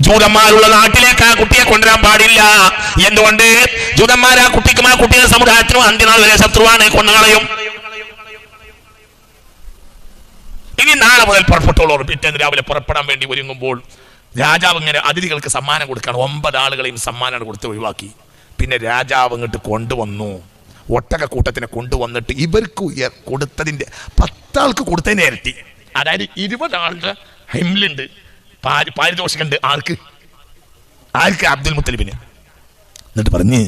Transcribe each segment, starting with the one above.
ജൂതന്മാരുള്ള നാട്ടിലേക്ക് ആ കുട്ടിയെ കൊണ്ടുവരാൻ പാടില്ല. എന്തുകൊണ്ട്? ജൂതന്മാർ ആ കുട്ടിക്കും ആ കുട്ടിയുടെ സമുദായത്തിനും അന്ത്യനാൾ വരെ ശത്രുവാണ്, കൊന്നുകളയും. ഇനി നാളെ മുതൽ പുറപ്പെട്ടോളൂ. പിറ്റേന്ന് രാവിലെ പുറപ്പെടാൻ വേണ്ടി ഒരുങ്ങുമ്പോൾ രാജാവ് ഇങ്ങനെ അതിഥികൾക്ക് സമ്മാനം കൊടുക്കുകയാണ്. 9 ആളുകളെയും സമ്മാനം കൊടുത്ത് ഒഴിവാക്കി. പിന്നെ രാജാവ് ഇങ്ങോട്ട് കൊണ്ടുവന്നു, ഒട്ടകക്കൂട്ടത്തിനെ കൊണ്ടുവന്നിട്ട് ഇവർക്ക് കൊടുത്തതിന്റെ 10 ആൾക്ക് കൊടുത്തതിന്റെ ഇരട്ടി, അതായത് 20 ആളുടെ ഹെംലുണ്ട്, പാരിതോഷികമുണ്ട്. ആർക്ക്? അബ്ദുൽ മുത്തലിബിന്. എന്നിട്ട് പറഞ്ഞ്,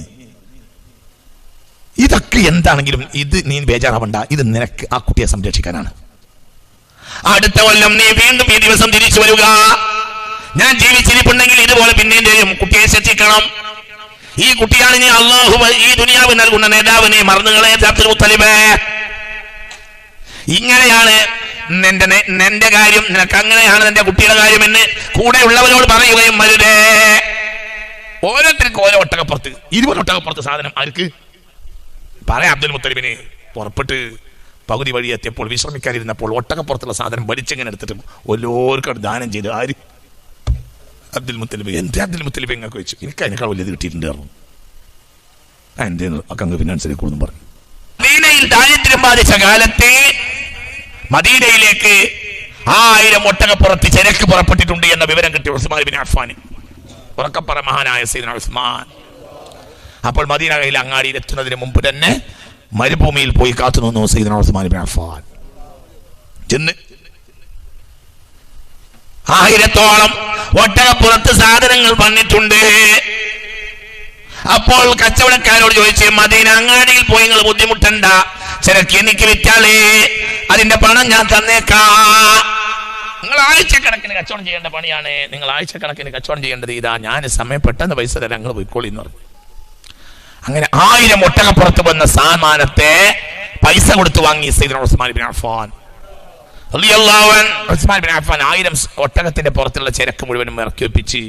ഇതൊക്കെ എന്താണെങ്കിലും ഇത് നീ ബേജാറാവണ്ട, ഇത് നിനക്ക് ആ കുട്ടിയെ സംരക്ഷിക്കാനാണ്. അടുത്ത കൊല്ലം നീ വീണ്ടും ഈ ദിവസം തിരിച്ചു വരിക. ഞാൻ ജീവിച്ചിരിപ്പുണ്ടെങ്കിൽ ഇതുപോലെ പിന്നെയും കുട്ടിയെ ശ്രദ്ധിക്കണം. ഈ കുട്ടിയാണ് നീ അള്ളാഹു ഈ ദുനിയാവ് നൽകുന്ന നേതാവിനെ മറന്നുകളെ അബ്ദുൽ മുത്തലിബ്. ഇങ്ങനെയാണ് നിന്റെ കാര്യം, നിനക്ക് അങ്ങനെയാണ് നിന്റെ കുട്ടിയുടെ കാര്യം എന്ന് കൂടെ ഉള്ളവരോട് പറയുകയും വരുതേ. ഓരോരുത്തർക്കും ഓരോ ഒട്ടകപ്പുറത്ത്, 20 ഒട്ടകപ്പുറത്ത് സാധനം. ആർക്ക്? പറയാം അബ്ദുൽ മുത്തലിബിന്. പുറപ്പെട്ട് പകുതി വഴി എത്തിയപ്പോൾ വിശ്രമിക്കാതിരുന്നപ്പോൾ ഒട്ടകപ്പുറത്തുള്ള സാധനം വലിച്ചെങ്ങനെ എടുത്തിട്ട് ഓരോരുക്കും ദാനം ചെയ്ത്. ആര്? അബ്ദുൽ മുത്തലിബ്. എന്റെ അബ്ദുൽ മുത്തലിബ് എങ്ങനെ വെച്ചു? എനിക്ക് അതിനേക്കാൾ വലിയത് കിട്ടിയിട്ടുണ്ട് പറഞ്ഞു. എന്റെ അക്കങ്ങ് ഫിനാൻസിലേക്ക് കൊടുന്നും പറഞ്ഞു. മദീനയിൽ ദാരിദ്ര്യം ബാധിച്ച കാലത്ത് മദീനയിലേക്ക് 1000 ഒട്ടകപ്പുറത്ത് ചരക്ക് പുറപ്പെട്ടിട്ടുണ്ട് എന്ന വിവരം കിട്ടി ഉസ്മാൻ ബിൻ അഫ്ഫാൻ. ഉറക്കപ്പറ മഹാനായ സയ്യിദുനാ ഉസ്മാൻ. അപ്പോൾ മദീനയിൽ അങ്ങാടിയിൽ എത്തുന്നതിന് മുമ്പ് തന്നെ മരുഭൂമിയിൽ പോയി കാത്തു നിന്നു സയ്യിദുനാ ഉസ്മാൻ ബിൻ അഫ്ഫാൻ. ചെന്ന് 1000ഓളം ഒട്ടകപ്പുറത്ത് സാധനങ്ങൾ വന്നിട്ടുണ്ട്. അപ്പോൾ കച്ചവടക്കാരോട് ചോദിച്ച്, മദീന അങ്ങാടിയിൽ പോയി നിങ്ങൾ ബുദ്ധിമുട്ടണ്ട, ചരക്ക് എനിക്ക് വിറ്റാളേ, അതിന്റെ പണം ഞാൻ തന്നേക്കാം. നിങ്ങൾ ആഴ്ചക്കണക്കിന് കച്ചവടം ചെയ്യേണ്ട പണിയാണ്, നിങ്ങൾ ആഴ്ചക്കണക്കിന് കച്ചവടം ചെയ്യേണ്ടത് ഇതാ, ഞാൻ സമയം പെട്ടെന്ന് പൈസ തരാം, നിങ്ങൾ പോയിക്കോളി എന്ന് പറഞ്ഞു. അങ്ങനെ 1000 ഒട്ടകപ്പുറത്ത് വന്ന സാമാനത്തെ പൈസ കൊടുത്ത് വാങ്ങി സയ്യിദുനാ ഉസ്മാൻ ബിൻ അഫ്ഫാൻ റളിയല്ലാഹു അൻഹു. ഉസ്മാൻ ബിൻ അഫ്ഫാൻ 1000 ഒട്ടകത്തിന്റെ പുറത്തുള്ള ചരക്ക് മുഴുവനും ഇറക്കി വെപ്പിച്ച്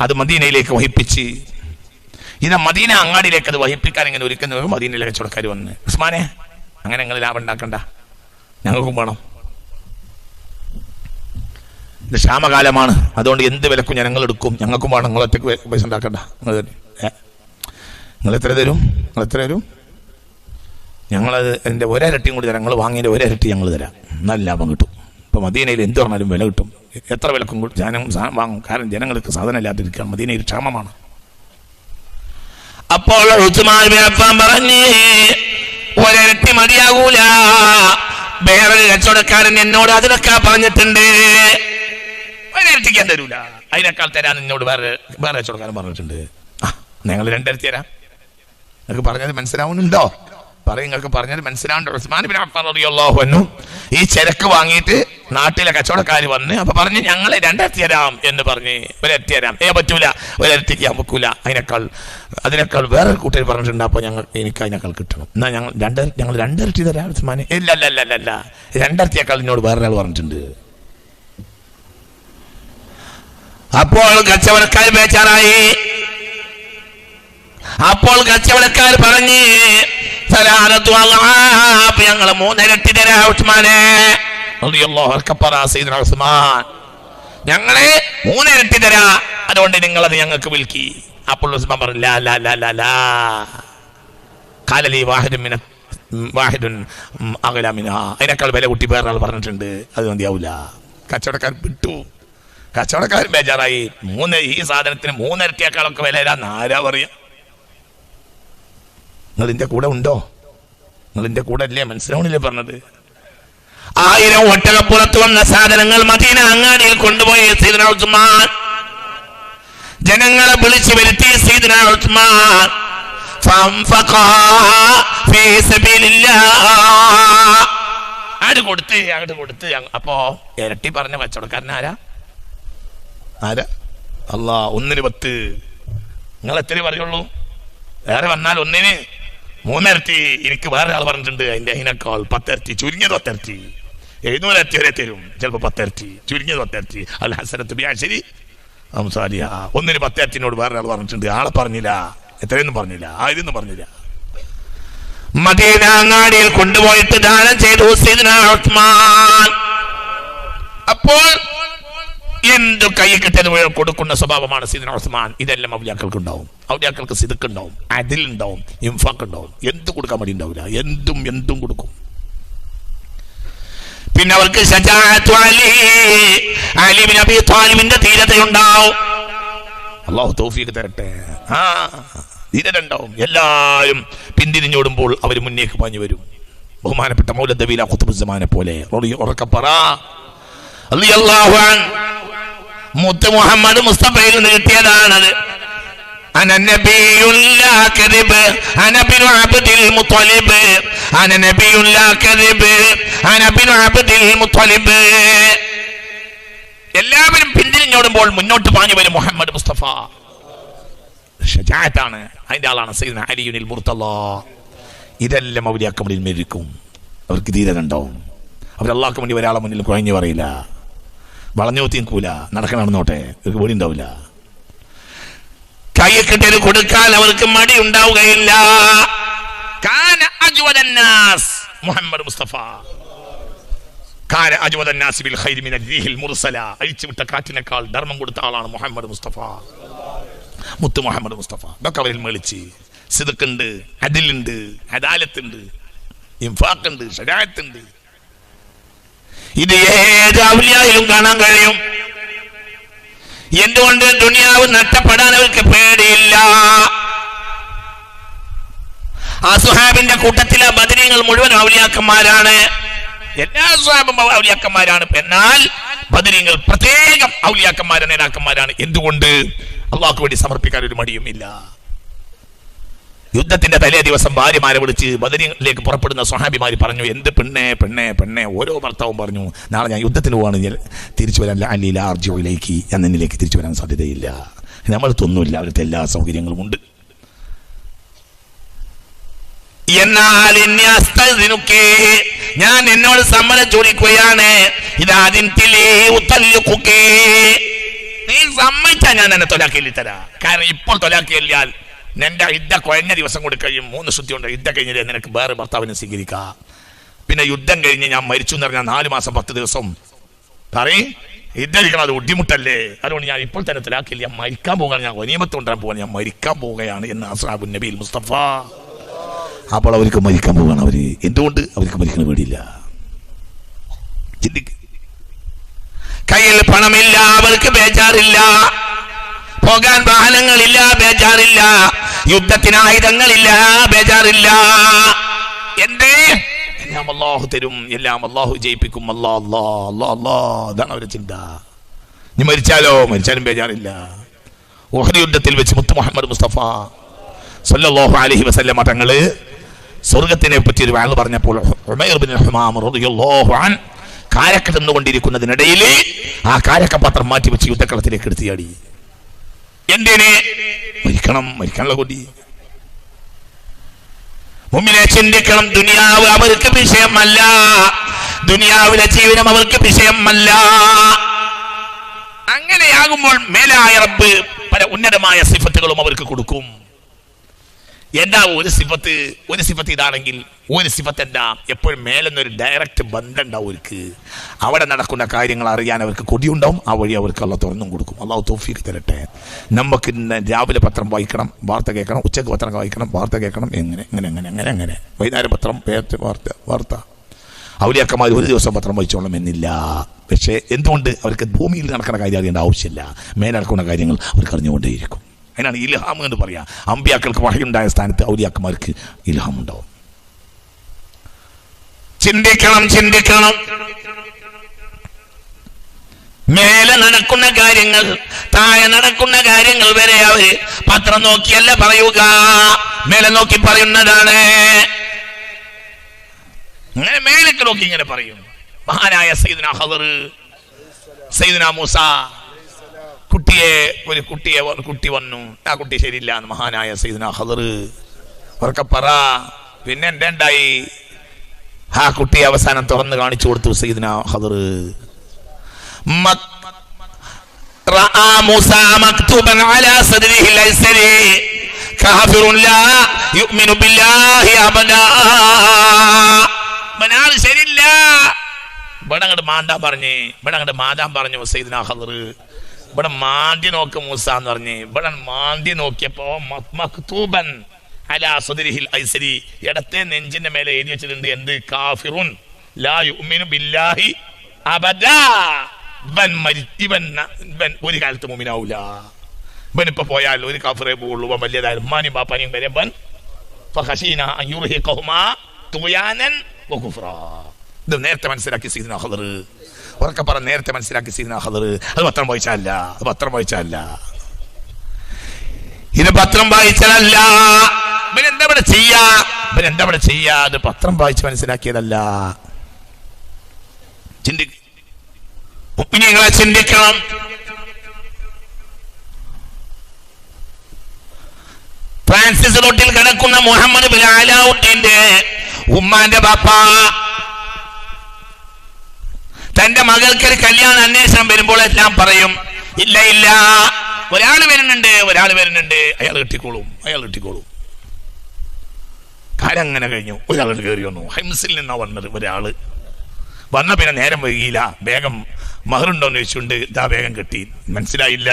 അത് മദീനയിലേക്ക് വഹിപ്പിച്ച്. ഇത് മദീന അങ്ങാടിയിലേക്ക് അത് വഹിപ്പിക്കാൻ ഇങ്ങനെ ഒരുക്കുന്ന മദീനയിലെ കച്ചവടക്കാർ വന്ന്, ഉസ്മാനെ അങ്ങനെ നിങ്ങൾ ലാഭം ഉണ്ടാക്കണ്ട, ഞങ്ങൾക്കും വേണം, ഇത് ക്ഷാമകാലമാണ്, അതുകൊണ്ട് എന്ത് വിലക്കും ഞങ്ങൾ എടുക്കും, ഞങ്ങൾക്കും വേണം, നിങ്ങൾ ഒറ്റക്ക് പൈസ ഉണ്ടാക്കണ്ട, നിങ്ങൾ എത്ര തരും? ഞങ്ങളത് അതിൻ്റെ ഒരരട്ടിയും കൂടി തരാം, നിങ്ങൾ വാങ്ങിയതിൻ്റെ ഒരരട്ടി ഞങ്ങൾ തരാം, നല്ല ലാഭം കിട്ടും. ഇപ്പോൾ മദീനയിൽ എന്ത് പറഞ്ഞാലും വില കിട്ടും, എത്ര വിലക്കും ജനം വാങ്ങും, കാരണം ജനങ്ങൾക്ക് സാധനം ഇല്ലാതിരിക്കുകയാണ്, മദീനയിൽ ക്ഷാമമാണ്. അപ്പോൾ ഉസ്മാൻ ബിൻ അഫ്ഫാൻ പറഞ്ഞ്, ഒരരട്ടി മതിയാകൂല, വേറൊരു കച്ചവടക്കാരൻ എന്നോട് അതിനൊക്കെ പറഞ്ഞിട്ടുണ്ട്, ഒരരട്ടിക്കാൻ തരൂല, അതിനേക്കാൾ തരാൻ എന്നോട് വേറെ കച്ചവടക്കാരൻ പറഞ്ഞിട്ടുണ്ട്. ഞങ്ങൾ 2 ഇരട്ടി തരാം. നിങ്ങൾക്ക് പറഞ്ഞത് മനസ്സിലാവുന്നുണ്ടോ? നിങ്ങൾക്ക് പറഞ്ഞത് മനസ്സിലാവുന്നുണ്ടോ? ഉസ്മാൻ ബിൻ അഫ്ഫാൻ റളിയല്ലാഹു അൻഹു ഈ ചരക്ക് വാങ്ങിയിട്ട് നാട്ടിലെ കച്ചവടക്കാർ വന്ന് അപ്പൊ പറഞ്ഞ്, ഞങ്ങൾ 2 ഇരട്ടി തരാം എന്ന് പറഞ്ഞ്, 1 ഇരട്ടി തരാം. പറ്റൂല, 1 ഇരട്ടിക്ക് ഞാൻ വെക്കൂല, അതിനേക്കാൾ വേറെ കൂട്ടർ പറഞ്ഞിട്ടുണ്ട്, അപ്പൊ എനിക്ക് അതിനേക്കാൾ കിട്ടണം, എന്നാൽ ഞങ്ങൾ 2 ഇരട്ടി തരാം. ഉസ്മാൻ, ഇല്ല 2 ഇരട്ടിയേക്കാൾ എന്നോട് വേറൊരാൾ പറഞ്ഞിട്ടുണ്ട്. അപ്പോൾ കച്ചവടക്കാർ ബേജാറായി. അപ്പോൾ കച്ചവടക്കാർ പറഞ്ഞ്, ഞങ്ങൾ 3 ഇരട്ടി തരാം ഉസ്മാനെ, ഞങ്ങള് 3 ഇരട്ടി തരാ, അതുകൊണ്ട് നിങ്ങളത് ഞങ്ങൾക്ക് വിൽക്കി. അപ്പോൾ ഉസ്മാൻ പറഞ്ഞു, അതിനേക്കാൾ വില കൂട്ടി വേറൊരാൾ പറഞ്ഞിട്ടുണ്ട്, അത് മതിയാവൂല. കച്ചവടക്കാർ വിട്ടു. കച്ചവടക്കാരൻ ബേജാറായി. ഈ സാധനത്തിന് 3 ഇരട്ടിയേക്കാളൊക്കെ വില തരാന്ന് ആരാ പറയാ? നിങ്ങൾ ഇതിന്റെ കൂടെ ഉണ്ടോ? നിങ്ങൾ ഇതിന്റെ കൂടെ അല്ലേ? മനസ്സിലാവണില്ലേ പറഞ്ഞത്? 1000 ഒട്ടകപ്പുറത്ത് വന്ന സാധനങ്ങൾ മദീന അങ്ങാടിയിൽ കൊണ്ടുപോയി സയ്യിദുനാ ഉസ്മാൻ. ജനങ്ങളെ വിളിച്ചു വരുത്തി സയ്യിദുനാ ഉസ്മാൻ അങ്ങോട്ട് കൊടുത്ത്. അപ്പോ ഇരട്ടി പറഞ്ഞ കച്ചവടക്കാരൻ ആരാ? അല്ലാ, 1-ന് 10. നിങ്ങൾ എത്ര പറയുള്ളൂ? വേറെ വന്നാൽ 1-ന് 3 ഇരട്ടി എനിക്ക് വേറെ ആൾ പറഞ്ഞിട്ടുണ്ട്, അതിനേക്കാൾ 10 ഇരട്ടി, ചുരുങ്ങിയത് 10 ഇരട്ടി, 700 ഇരട്ടി വരെ തരും, ചിലപ്പോൾ 10 ഇരട്ടി, ചുരുങ്ങിയത് 10 ഇരട്ടി. അൽ ഹസനത്ത് ബിഅശ്രി അംസാലിഹ. 1-ന് 10 ഇരട്ടിനോട് വേറെ ആൾ പറഞ്ഞിട്ടുണ്ട്. ആളെ പറഞ്ഞില്ല, എത്രയൊന്നും പറഞ്ഞില്ല, ആയിരൊന്നും പറഞ്ഞില്ല. മദീന അങ്ങാടിയിൽ കൊണ്ടുപോയിട്ട് ദാനം ചെയ്തു സയ്യിദുനാ ഉസ്മാൻ. അപ്പോൾ എന്തു കൈ കിട്ടിയത് കൊടുക്കുന്ന സ്വഭാവമാണ് സയ്യിദുനാ ഉസ്മാൻ. ഇതെല്ലാം ഔലിയാക്കൾക്ക് ഉണ്ടാവും. ഔലിയാക്കൾക്ക് സിദ്ഖ് ഉണ്ടാവും, അദിൽ ഉണ്ടാവും, ഇൻഫാഖ് ഉണ്ടാവും. എന്ത് കൊടുക്കാൻ മടി ഉണ്ടാവില്ല, എന്തും കൊടുക്കും. പിന്നെ അവർക്ക് ശജാഅത്തു അലി ഇബ്നു അബീ ത്വാലിബിന്റെ ധീരതയുണ്ടാവും. അല്ലാഹു തൗഫീഖ് തരട്ടെ. ധീരതയുണ്ടാവും. എല്ലാവരും പിന്തിരിഞ്ഞോടുമ്പോൾ അവർ മുന്നേക്ക് പാഞ്ഞു വരും. ബഹുമാനപ്പെട്ട മൗലവി ദബീല ഖുത്ബുസ്സമാനെ പോലെ ഉറക്കപ്പറ റളിയല്ലാഹു അൻഹു മുത്ത് മുഹമ്മദ് മുസ്തഫയിൽ നിന്ന് കിട്ടിയതാണത്. അന നബിയുൽ ലാ കദിബ് അന ബിനു അബ്ദിൽ മുത്തലിബ് അന നബിയുൽ ലാ കദിബ് അന ബിനു അബ്ദിൽ മുത്തലിബ്. എല്ലാവരും പിന്തിരിഞ്ഞോടുമ്പോൾ മുന്നോട്ട് പാഞ്ഞു വരും മുഹമ്മദ് മുസ്തഫ. ഷജാഅത്താണ്, അതിന്റെ ആളാണ് സയ്യിദുനാ അലിയുൽ മുർത്തള. ഇതെല്ലാം ഔലിയാക്കളിൽ മേരിക്കും. അവർക്ക് ധീരത ഉണ്ടാവും. അവർ അള്ളാഹ്ക്ക് വേണ്ടി ഒരാളെ മുന്നിൽ കുഴഞ്ഞു പറയില്ല, വളഞ്ഞോത്തി നിൽക്കൂല, നടക്കണമെന്നോട്ടെ, അവർക്ക് പേടി ഉണ്ടാവില്ല. കൈ കിട്ടിയത് കൊടുക്കാൻ അവർക്ക് മടി ഉണ്ടാവുകയില്ല. കാന അജ്വദൻ നാസ് മുഹമ്മദ് മുസ്തഫ. കാന അജ്വദൻ നാസ് ബിൽ ഖൈരി മിന റീഹിൽ മുർസല. അഴിച്ചുവിട്ട കാറ്റിനേക്കാൾ ധർമ്മം കൊടുത്ത ആളാണ് മുഹമ്മദ് മുസ്തഫ, മുത്ത് മുഹമ്മദ് മുസ്തഫ. ഇതൊക്കെ അവരിൽ മേളിച്ച് സിദ്ഖുണ്ട്, അദിലുണ്ട്, അദാലത്തുണ്ട്, ഇൻഫാഖ് ഉണ്ട്, ശജാഅത്തുണ്ട്. ഇത് ഏത് ഔലിയായിലും കാണാൻ കഴിയും. എന്തുകൊണ്ട്? ദുനിയാവ് നഷ്ടപ്പെടാൻ അവർക്ക് പേടിയില്ല. ആ സുഹാബിന്റെ കൂട്ടത്തിലെ ബദരീങ്ങൾ മുഴുവൻ ഔലിയാക്കന്മാരാണ്. എല്ലാ സുഹാബും ഔലിയാക്കന്മാരാണ്. എന്നാൽ ബദരീങ്ങൾ പ്രത്യേകം ഔലിയാക്കന്മാരാണ്, നേതാക്കന്മാരാണ്. എന്തുകൊണ്ട്? അള്ളാഹ്ക്ക് വേണ്ടി സമർപ്പിക്കാൻ ഒരു മടിയും ഇല്ല. യുദ്ധത്തിന്റെ തലേ ദിവസം ഭാര്യമാരെ വിളിച്ച് ബദരിലേക്ക് പുറപ്പെടുന്ന സ്വഹാബിമാര് പറഞ്ഞു, എന്ത് പെണ്ണെ പെണ്ണെ പെണ്ണെ. ഓരോ ഭർത്താവും പറഞ്ഞു, നാളെ ഞാൻ യുദ്ധത്തിന് പോവാണ്, തിരിച്ചു വരാൻ അല്ലിലേക്ക്, ഞാൻ നിന്നിലേക്ക് തിരിച്ചു വരാൻ സാധ്യതയില്ല. നമ്മൾക്കൊന്നുമില്ല, അവരുടെ എല്ലാ സൗകര്യങ്ങളും ഉണ്ട്. എന്നാൽ ഞാൻ എന്നോട് സമ്മതം ചോദിക്കുകയാണ്. നീ സമ്മതിച്ചാ ഞാൻ എന്നെ തൊലാക്കിയിൽ തരാം. കാരണം ഇപ്പോൾ തൊലാക്കിയാൽ നിന്റെ യുദ്ധ കഴിഞ്ഞ ദിവസം കൂടി കഴിയും. 3 ശുദ്ധി ഉണ്ട്. യുദ്ധം കഴിഞ്ഞില്ലേ നിനക്ക് വേറെ ഭർത്താവിനെ സ്വീകരിക്കാം. പിന്നെ യുദ്ധം കഴിഞ്ഞ് ഞാൻ മരിച്ചു എന്ന് പറഞ്ഞാൽ 4 മാസം 10 ദിവസം പറയും യുദ്ധം. അത് ബുദ്ധിമുട്ടല്ലേ? അതുകൊണ്ട് ഞാൻ ഇപ്പോൾ തന്നെ തൊലാക്കില്ല, ഞാൻ മരിക്കാൻ പോകാൻ, ഞാൻ ഗനീമത്ത് കൊണ്ടുവരാൻ പോകാൻ, ഞാൻ മരിക്കാൻ പോവുകയാണ് എന്ന് അസ്ഹാബുൻ നബിയിൽ മുസ്തഫ. അപ്പോൾ അവർക്ക് മരിക്കാൻ പോവുകയാണ്. അവര് എന്തുകൊണ്ട്? അവർക്ക് മരിക്കുന്ന പേടിയില്ല. ചിന്തിക്ക്. കയ്യിൽ പണമില്ല, അവർക്ക് ബേജാറില്ല. പോകാൻ വാഹനങ്ങളില്ല, ബേജാറില്ല. യുദ്ധത്തിന് ആയുധങ്ങളില്ല, ബേജാറില്ല. എന്തേ? എല്ലാം അല്ലാഹു തരും, എല്ലാം അല്ലാഹു ജയിപ്പിക്കും. അതാണ് അവരുടെ ചിന്ത. നീ മരിച്ചാലും ബേജാറില്ല. ഉഹദ് യുദ്ധത്തിൽ വെച്ച് മുത്ത് മുഹമ്മദ് മുസ്തഫ സല്ലല്ലാഹു അലൈഹി വസല്ലമ തങ്ങള് സ്വർഗത്തിനെ പറ്റി ഒരു വാക്ക് പറഞ്ഞപ്പോൾ ഉമൈർ ബിൻ ഹുമാം റളിയല്ലാഹു അൻഹു കാരക്ക തിന്നുകൊണ്ടിരിക്കുന്നതിനിടയിൽ ആ കാരക്കപാത്രം മാറ്റി വെച്ച് യുദ്ധക്കളത്തിലേക്ക് എടുത്തിയാടി. എന്തിനെ? മരിക്കാനുള്ള കൊതി. മുഅ്മിനെ ചിന്തിക്കണം. ദുനിയാവ് അവർക്ക് വിഷയമല്ല, ദുനിയാവിലെ ജീവിതം അവർക്ക് വിഷയമല്ല. അങ്ങനെയാകുമ്പോൾ മേലായ റബ്ബ് പല ഉന്നതമായ സിഫത്തുകളും അവർക്ക് കൊടുക്കും. എന്താ ഒരു സിഫത്ത് ഇതാണെങ്കിൽ ഒരു സിഫത്ത് എന്താ? എപ്പോഴും മേലെന്നൊരു ഡയറക്റ്റ് ബന്ധം ഉണ്ടാവും അവർക്ക്. അവിടെ നടക്കുന്ന കാര്യങ്ങൾ അറിയാൻ അവർക്ക് കൊതിയുണ്ടാവും. ആ വഴി അവർക്ക് അള്ളാഹ് തുറന്നും കൊടുക്കും. അള്ളാഹു തൗഫീഖ് തരട്ടെ. നമുക്ക് ഇന്ന് രാവിലെ പത്രം വായിക്കണം, വാർത്ത കേൾക്കണം, ഉച്ചക്ക് പത്രം വായിക്കണം, വാർത്ത കേൾക്കണം, എങ്ങനെ വൈകുന്നേരം പത്രം, വാർത്ത. ഔലിയാക്കന്മാർ ഒരു ദിവസം പത്രം വായിച്ചോളണം എന്നില്ല. പക്ഷേ എന്തുകൊണ്ട്? അവർക്ക് ഭൂമിയിൽ നടക്കുന്ന കാര്യം അറിയേണ്ട ആവശ്യമില്ല. മേലെ നടക്കുന്ന കാര്യങ്ങൾ അവർക്ക് അറിഞ്ഞുകൊണ്ടേയിരിക്കും. അതിനാണ് ഇൽഹാം എന്ന് പറയാ. അമ്പിയാക്കൾക്ക് വഹയുണ്ടായ സ്ഥാനത്ത് ഔലിയാക്കന്മാർക്ക് ഇൽഹാം ഉണ്ടാവും. ചിന്തിക്കണം. മേലെ നടക്കുന്ന കാര്യങ്ങൾ, താഴെ നടക്കുന്ന കാര്യങ്ങൾ വരെ അവര് പത്രം നോക്കിയല്ല പറയുക, മേലെ നോക്കി പറയുന്നതാണ്. അങ്ങനെ മേലേക്ക് നോക്കി ഇങ്ങനെ പറയും. മഹാനായ സയ്യിദുനാ ഖദർ, സയ്യിദുനാ മൂസ, ഒരു കുട്ടി വന്നു. ആ കുട്ടി ശരിയില്ല എന്ന് മഹാനായ സയ്യിദുനാ ഖദർ പറ. പിന്നെ എന്തായി? ആ കുട്ടി അവസാനം തുറന്ന് കാണിച്ചു കൊടുത്തു സയ്യിദുനാ ഖദർ. റആ മൂസ മക്തൂബൻ അലാ സദ്രിഹിൽ ഐസരി കാഫിറുൻ ലാ യുഅ്മിനു ബില്ലാഹി അബദാ. ബനാൽ ശരിയില്ല, ഇവിടെ അങ്ങോട്ട് മാണ്ടാൻ പറഞ്ഞ്, ഇവിടെ അങ്ങോട്ട് മാതാൻ പറഞ്ഞു സയ്യിദ്നാ ഖദർ. ഇവിടെ മാന്തി നോക്ക് മൂസ എന്ന് പറഞ്ഞ് ഇവിടെ മാന്തി നോക്കിയപ്പോ മക്തൂബൻ അലാ സദ്രിഹിൽ ഐസരി, ഇടത്തെ നെഞ്ചിന്റെ മേലെ എഴുതി വെച്ചിട്ടുണ്ട് എന്ത്? കാഫിറുൻ ലാ യുഅ്മിനു ബില്ലാഹി അബദാ. ഇവൻ ഒരു കാലത്ത് മുഅ്മിനാവൂല. ഇവൻ ഇപ്പൊ പോയാൽ ഒരു കാഫിറേ പോവുള്ളൂ. വലിയതായാലും ഉമ്മാനും ബാപ്പാനും വരെ ഇവൻ ഫഖശീനാ അൻ യുർഹിഖഹുമാ തുഗ്യാനൻ വകുഫ്റാ. ഇത് നേരത്തെ മനസ്സിലാക്കി സയ്യിദ്നാ ഖദർ. ഉറക്കെ പറ, നേരത്തെ മനസ്സിലാക്കി സയ്യിദ്നാ ഖദർ. അത് പത്രം വായിച്ചല്ല, അത് പത്രം വായിച്ചല്ല, ഇത് പത്രം വായിച്ചതല്ല. ഇവനെന്താ ഇവിടെ ചെയ്യാ? ഇവനെന്താ ഇവിടെ ചെയ്യാ? അത് പത്രം വായിച്ച് മനസ്സിലാക്കിയതല്ല. മുഅ്മിനീങ്ങളെ ചിന്തിക്കണം. ഫ്രാൻസിസ് റോട്ടിൽ കിടക്കുന്ന മുഹമ്മദ് ബിൻ അലാവുദ്ദീന്റെ ഉമ്മാന്റെ ബാപ്പ തന്റെ മകൾക്ക് ഒരു കല്യാണ അന്വേഷണം വരുമ്പോൾ എല്ലാം പറയും, ഇല്ല ഇല്ല, ഒരാൾ വരുന്നുണ്ട്, ഒരാൾ വരുന്നുണ്ട്, അയാൾ കിട്ടിക്കോളും, അയാൾ കിട്ടിക്കോളും. കാര്യം അങ്ങനെ കഴിഞ്ഞു. ഒരാൾ കയറി വന്നു, ഹൈംസിൽ നിന്നാ വന്നത്. ഒരാള് വന്ന പിന്നെ നേരം വൈകിയില്ല, വേഗം മഹറുണ്ടോന്ന് ചോദിച്ചുകൊണ്ട് ഇതാ വേഗം കെട്ടി. മനസ്സിലായില്ല,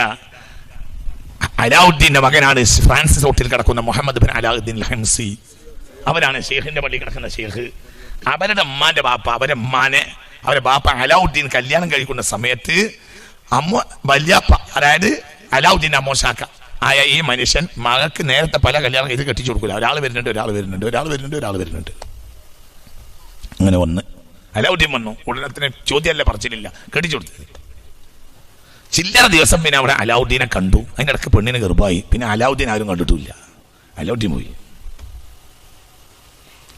അലാവുദ്ദീന്റെ മകനാണ് ഫ്രാൻസിസ് റോട്ടിൽ കിടക്കുന്ന മുഹമ്മദ് ബിൻ അലാവുദ്ദീൻ ഹംസി. അവരാണ് ഷെയ്ഖിന്റെ പള്ളി കിടക്കുന്ന ഷെയ്ഖ്. അവരുടെ ഉമ്മാന്റെ ബാപ്പ, അവരെ ബാപ്പ അലാവുദ്ദീൻ കല്യാണം കഴിക്കുന്ന സമയത്ത് വല്യാപ്പ, അതായത് അലാവുദ്ദീൻ അമ്മോശാക്ക ആയ ഈ മനുഷ്യൻ മകൾക്ക് നേരത്തെ പല കല്യാണം ഇത് കെട്ടിച്ചു കൊടുക്കില്ല. ഒരാൾ വരുന്നുണ്ട്, ഒരാൾ വരുന്നുണ്ട്, ഒരാൾ വരുന്നുണ്ട്, ഒരാൾ വരുന്നുണ്ട്. അങ്ങനെ വന്ന് അലാവുദ്ദീൻ വന്നു. ഉടനെ ചോദ്യമല്ല പറച്ചിലില്ല, കെട്ടിച്ചു കൊടുത്തത്. ചില്ലറ ദിവസം പിന്നെ അവിടെ അലാവുദ്ദീനെ കണ്ടു. അതിൻ്റെ ഇടയ്ക്ക് പെണ്ണിന് ഗർഭമായി. പിന്നെ അലാവുദ്ദീൻ ആരും കണ്ടിട്ടില്ല. അലാവുദ്ദീൻ പോയി.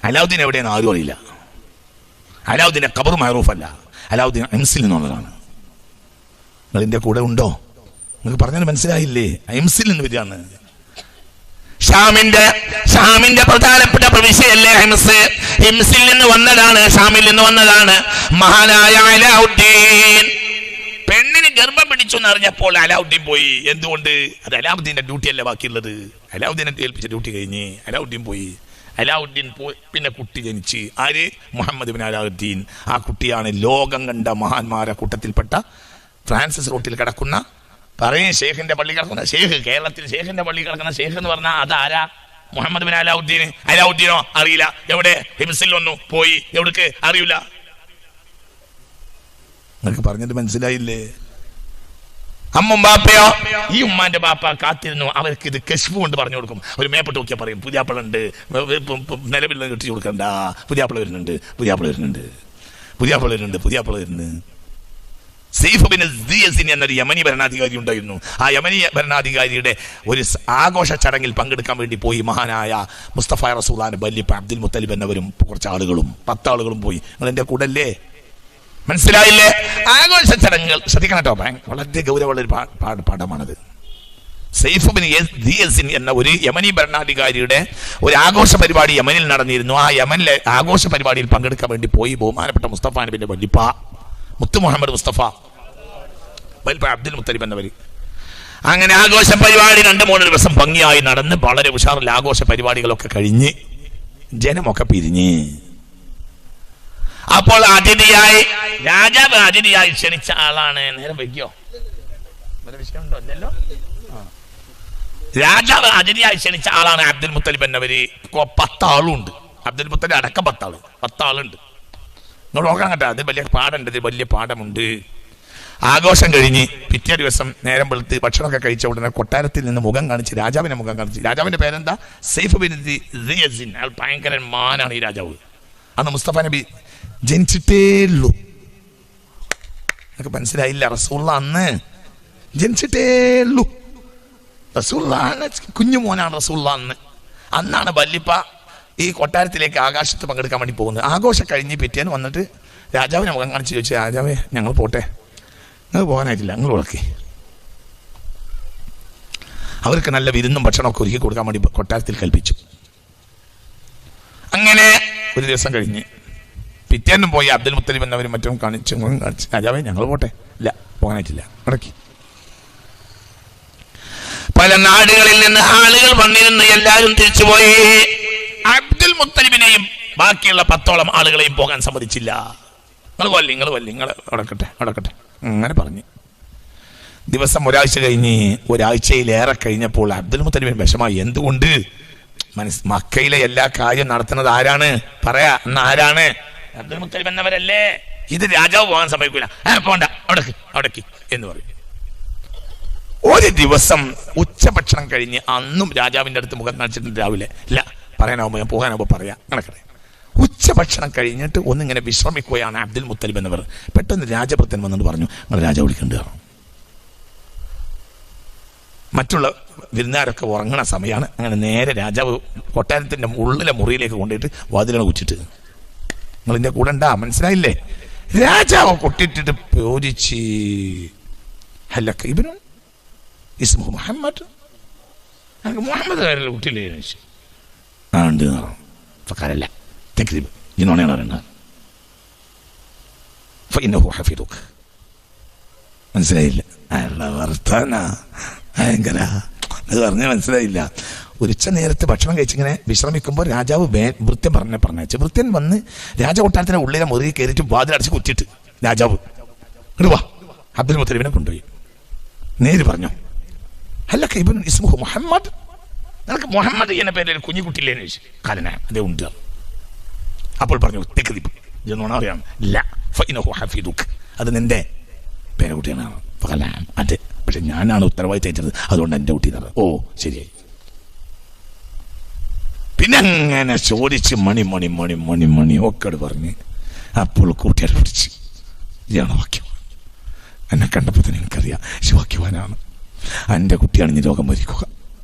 അലാവുദ്ദീൻ എവിടെയെന്ന് ആരും അറിയില്ല. അലാവുദ്ദീന്റെ ഖബർ മഅറൂഫല്ല. അലാവുദ്ദീൻ ഹംസിൽ നിന്നുള്ളതാണ്. നിങ്ങൾ ഇതിന്റെ കൂടെ ഉണ്ടോ? നിങ്ങൾക്ക് പറഞ്ഞാൽ മനസ്സിലായില്ലേ? ഹംസിൽ നിന്ന് വരികയാണ്. ഷാമിന്റെ പ്രധാനപ്പെട്ട പ്രവിശ്യയല്ലേ ഹംസ്. ഹിംസിൽ നിന്ന് വന്നതാണ്, ഷാമിൽ നിന്ന് വന്നതാണ് മഹാനായ അലാവുദ്ദീൻ. പെണ്ണിന് ഗർഭം പിടിച്ചു എന്നറിഞ്ഞപ്പോൾ അലാവുദ്ദീൻ പോയി. എന്തുകൊണ്ട്? അത് അലാവുദ്ദീന്റെ ഡ്യൂട്ടിയല്ല ബാക്കിയുള്ളത്. അലാവുദ്ദീനെ ഏൽപ്പിച്ച ഡ്യൂട്ടി കഴിഞ്ഞ് അലാവുദ്ദീൻ പോയി. അലാവുദ്ദീൻ പോയി, പിന്നെ കുട്ടി ജനിച്ച്. ആര്? മുഹമ്മദ് ബിൻ അലാവുദ്ദീൻ. ആ കുട്ടിയാണ് ലോകം കണ്ട മഹാന്മാരെ കൂട്ടത്തിൽപ്പെട്ട ഫ്രാൻസിസ് റോട്ടിൽ കിടക്കുന്ന പറയും ഷെയ്ഖിന്റെ പള്ളി കിടക്കുന്ന ഷെയ്ഖ്. കേരളത്തിൽ ഷെയ്ഖിന്റെ പള്ളി കിടക്കുന്ന ഷെയ്ഖ് എന്ന് പറഞ്ഞാൽ അതാരാ? മുഹമ്മദ് ബിൻ അലാവുദ്ദീൻ. അലാവുദ്ദീനോ? അറിയില്ല. എവിടെ? ഹിംസിൽ വന്നു, പോയി. എവിടേക്ക്? അറിയില്ല. നിങ്ങൾക്ക് പറഞ്ഞത് മനസ്സിലായില്ലേ? അമ്മും ബാപ്പയോ? ഈ ഉമ്മാന്റെ ബാപ്പ കാത്തിരുന്നു. അവർക്ക് ഇത് കശ്ഫ് കൊണ്ട് പറഞ്ഞു കൊടുക്കും. ഒരു മേപ്പെട്ട് നോക്കിയാൽ പറയും പുതിയാപ്പിള ഉണ്ട്, നിലവിൽ കെട്ടിച്ചു കൊടുക്കണ്ട, പുതിയാപ്പിള വരുന്നുണ്ട്, പുതിയാപ്പിള വരുന്നുണ്ട്, പുതിയാപ്പിള വരുന്നുണ്ട്, പുതിയാപ്പിള വരുന്നുണ്ട്. സൈഫ് ബിൻ സിയസിൻ എന്നൊരു യമനി ഭരണാധികാരി ഉണ്ടായിരുന്നു. ആ യമനി ഭരണാധികാരിയുടെ ഒരു ആഘോഷ ചടങ്ങിൽ പങ്കെടുക്കാൻ വേണ്ടി പോയി മഹാനായ മുസ്തഫ റസൂലുള്ളാഹിന്റെ വല്യപ്പ അബ്ദുൽ മുത്തലിബ് എന്നവരും കുറച്ച് ആളുകളും 10 ആളുകളും പോയി. നിങ്ങൾ എൻ്റെ കൂടെ അല്ലേ? മനസ്സിലായില്ലേ? ആഘോഷ ചടങ്ങുകൾ ശ്രദ്ധിക്കണം കേട്ടോ. വളരെ ഗൗരവമുള്ള ഒരു പാഠമാണത്. സൈഫ് ബിൻ സിയസിൻ എന്ന ഒരു യമനി ഭരണാധികാരിയുടെ ഒരു ആഘോഷ പരിപാടി യമനിൽ നടന്നിരുന്നു. ആ യമനിലെ ആഘോഷ പരിപാടിയിൽ പങ്കെടുക്കാൻ വേണ്ടി പോയി ബഹുമാനപ്പെട്ട മുസ്തഫ നബിന്റെ വല്യപ്പ മുത്തു മുഹമ്മദ് മുസ്തഫ അബ്ദുൽ മുത്തലിബ് എന്നവർ. അങ്ങനെ ആഘോഷ പരിപാടി 2-3 ദിവസം ഭംഗിയായി നടന്ന് വളരെ ഉഷാറിൽ ആഘോഷ പരിപാടികളൊക്കെ കഴിഞ്ഞ് ജനമൊക്കെ പിരിഞ്ഞ് അപ്പോൾ അതിഥിയായി രാജാവ് അതിഥിയായി ക്ഷണിച്ച ആളാണ്. നേരം വയ്ക്കോ? വിഷയമുണ്ടോ? ഇല്ലല്ലോ. രാജാവ് അതിഥിയായി ക്ഷണിച്ച ആളാണ് അബ്ദുൽ മുത്തലിബ് എന്നവര്. 10 ആളുണ്ട്. അബ്ദുൽ മുത്തലിബ് അടക്കം 10 ആളുണ്ട്. നിങ്ങൾ നോക്കാൻ കേട്ടോ, അത് വലിയ പാടുണ്ട്, ഇത് വലിയ പാഠമുണ്ട്. ആഘോഷം കഴിഞ്ഞ് പിറ്റേ ദിവസം നേരം വെളുത്ത് ഭക്ഷണമൊക്കെ കഴിച്ച ഉടനെ കൊട്ടാരത്തിൽ നിന്ന് മുഖം കാണിച്ച് രാജാവിന്റെ മുഖം കാണിച്ച്. രാജാവിന്റെ പേരെന്താ? സൈഫ് ബിൻ സിയസിൻ. അയാൾ ഭയങ്കര മാനാണ് ഈ രാജാവ്. അന്ന് മുസ്തഫ നബി ജനിച്ചിട്ടേ ഉള്ളൂ. നിങ്ങൾക്ക് മനസ്സിലായില്ല? റസൂലുള്ള അന്ന് ജനിച്ചിട്ടേ ഉള്ളൂ. റസൂലുള്ള കുഞ്ഞു മോനാണ് റസൂലുള്ള അന്ന്. അന്നാണ് വല്യപ്പ ഈ കൊട്ടാരത്തിലേക്ക് ആകാശത്ത് പങ്കെടുക്കാൻ വേണ്ടി പോകുന്നത്. ആഘോഷം കഴിഞ്ഞ് പിറ്റേന്ന് വന്നിട്ട് രാജാവിനെ മുഖം കാണിച്ച് ചോദിച്ചു, രാജാവേ ഞങ്ങൾ പോട്ടെ? നിങ്ങൾ പോകാനായിട്ടില്ല, നിങ്ങൾ ഉറക്കി. അവർക്ക് നല്ല വിരുന്നും ഭക്ഷണമൊക്കെ ഒരുക്കി കൊടുക്കാൻ വേണ്ടി കൊട്ടാരത്തിൽ കൽപ്പിച്ചു. അങ്ങനെ ഒരു ദിവസം കഴിഞ്ഞ് പിറ്റേന്നും പോയി അബ്ദുൽ മുത്തലിബ് എന്നവരും മറ്റും കാണിച്ചു രാജാവേ ഞങ്ങൾ പോട്ടെ? ഇല്ല, പോകാനായിട്ടില്ല, മുടക്കി. പല നാടുകളിൽ നിന്ന് ആളുകൾ വന്നിരുന്ന് എല്ലാവരും തിരിച്ചുപോയി. അബ്ദുൽ മുത്തലിബിനെയും ബാക്കിയുള്ള 10ഓളം ആളുകളെയും പോകാൻ സമ്മതിച്ചില്ല. നിങ്ങൾ അടക്കട്ടെ അങ്ങനെ പറഞ്ഞു. ദിവസം ഒരാഴ്ച കഴിഞ്ഞ്, ഒരാഴ്ചയിലേറെ കഴിഞ്ഞപ്പോൾ അബ്ദുൽ മുത്തലിബിന് വിഷമായി. എന്തുകൊണ്ട്? മക്കയിലെ എല്ലാ കാര്യം നടത്തുന്നത് ആരാണ്? പറയാ, എന്നാ ആരാണ്? അബ്ദുൽ മുത്തലിബ് എന്നവരല്ലേ. ഇത് രാജാവ് പോകാൻ സമ്മതിക്കൂല. പോണ്ട, അവിടേക്ക് എന്ന് പറയും. ഒരു ദിവസം ഉച്ചഭക്ഷണം കഴിഞ്ഞ്, അന്നും രാജാവിന്റെ അടുത്ത് മുഖം കാണിച്ചിട്ടുണ്ട് രാവിലെ. ഇല്ല, പറയാനാവുമ്പോ ഞാൻ പോകാനാവുമ്പോ പറയാം, കണക്കട്ടെ. ഉച്ചഭക്ഷണം കഴിഞ്ഞിട്ട് ഒന്നിങ്ങനെ വിശ്രമിക്കുകയാണ് അബ്ദുൽ മുത്തലിബ് എന്നവർ. പെട്ടെന്ന് രാജഭൃത്തൻ വന്നിട്ട് പറഞ്ഞു, നിങ്ങൾ രാജാവ് വിളിക്കേണ്ടതാണ്. മറ്റുള്ള വിരുന്നുകാരൊക്കെ ഉറങ്ങണ സമയമാണ്. അങ്ങനെ നേരെ രാജാവ് കൊട്ടാരത്തിന്റെ ഉള്ളിലെ മുറിയിലേക്ക് കൊണ്ടുപോയിട്ട് വാതിലാണ് കുറ്റിട്ട്, നിങ്ങൾ ഇതിന്റെ കൂടെ ഉണ്ടാ, മനസ്സിലായില്ലേ? രാജാവ് കൊട്ടിട്ടിട്ട് ചോദിച്ച്, ഹല്ലക്ക ഇബ്നുൻ ഇസ്മുഹു മുഹമ്മദ്, മുഹമ്മദ് കാര്യ കുട്ടിയില്ലേ? ഉണ്ട്. ഫഖാലല്ല തക്രീബ്, ഇന്നോണയാണ് പറയുന്നത്. ഫഇന്നഹു ഹഫീദുക. മനസ്സിലായില്ല? വർത്താന ഭയങ്കര അത് പറഞ്ഞാൽ മനസ്സിലായില്ല. ഒരു ഉച്ച നേരത്ത് ഭക്ഷണം കഴിച്ചിങ്ങനെ വിശ്രമിക്കുമ്പോൾ രാജാവ് വൃത്യൻ പറഞ്ഞു. വൃത്യൻ വന്ന് രാജകൊട്ടാരത്തിന്റെ ഉള്ളിലെ മുറിയിൽ കയറിയിട്ട് വാതിലടച്ച് കുത്തിയിട്ട് രാജാവ് ഇങ്ങോട്ട് വാ, അബ്ദുൽ മുത്തലിബിനെ കൊണ്ടുപോയി. നേര് പറഞ്ഞു, അല്ല ഇബ്നു ഇസ്മുഹു മുഹമ്മദ്, നിനക്ക് മുഹമ്മദ് എന്ന പേരിൽ കുഞ്ഞുകുട്ടിയില്ലേന്ന് ചോദിച്ചു. കാലന അതേ ഉണ്ട്. അപ്പോൾ പറഞ്ഞു, തെക്രീബ്, ഇതൊന്നും അറിയാം. ഇല്ല, ഫഇന്നഹു ഹഫീദുക, അത് നിന്റെ പേരക്കുട്ടിയാണ്. അതെ, പക്ഷെ ഞാനാണ് ഉത്തരവാദിത്തം ഏറ്റത്, അതുകൊണ്ട് എൻ്റെ കുട്ടി തന്നത്. ഓ ശരിയായി. പിന്നെ അങ്ങനെ ചോദിച്ച് മണി ഒക്കെ പറഞ്ഞ് അപ്പോൾ കൂട്ടിയാൽ പിടിച്ച്, ഇതാണ് വാക്യം. എന്നെ കണ്ടപ്പോൾ തന്നെ എനിക്കറിയാം ശിവാക്യവാനാണ്. എൻ്റെ കുട്ടിയാണ് ഇനി രോഗം മരിക്കുക.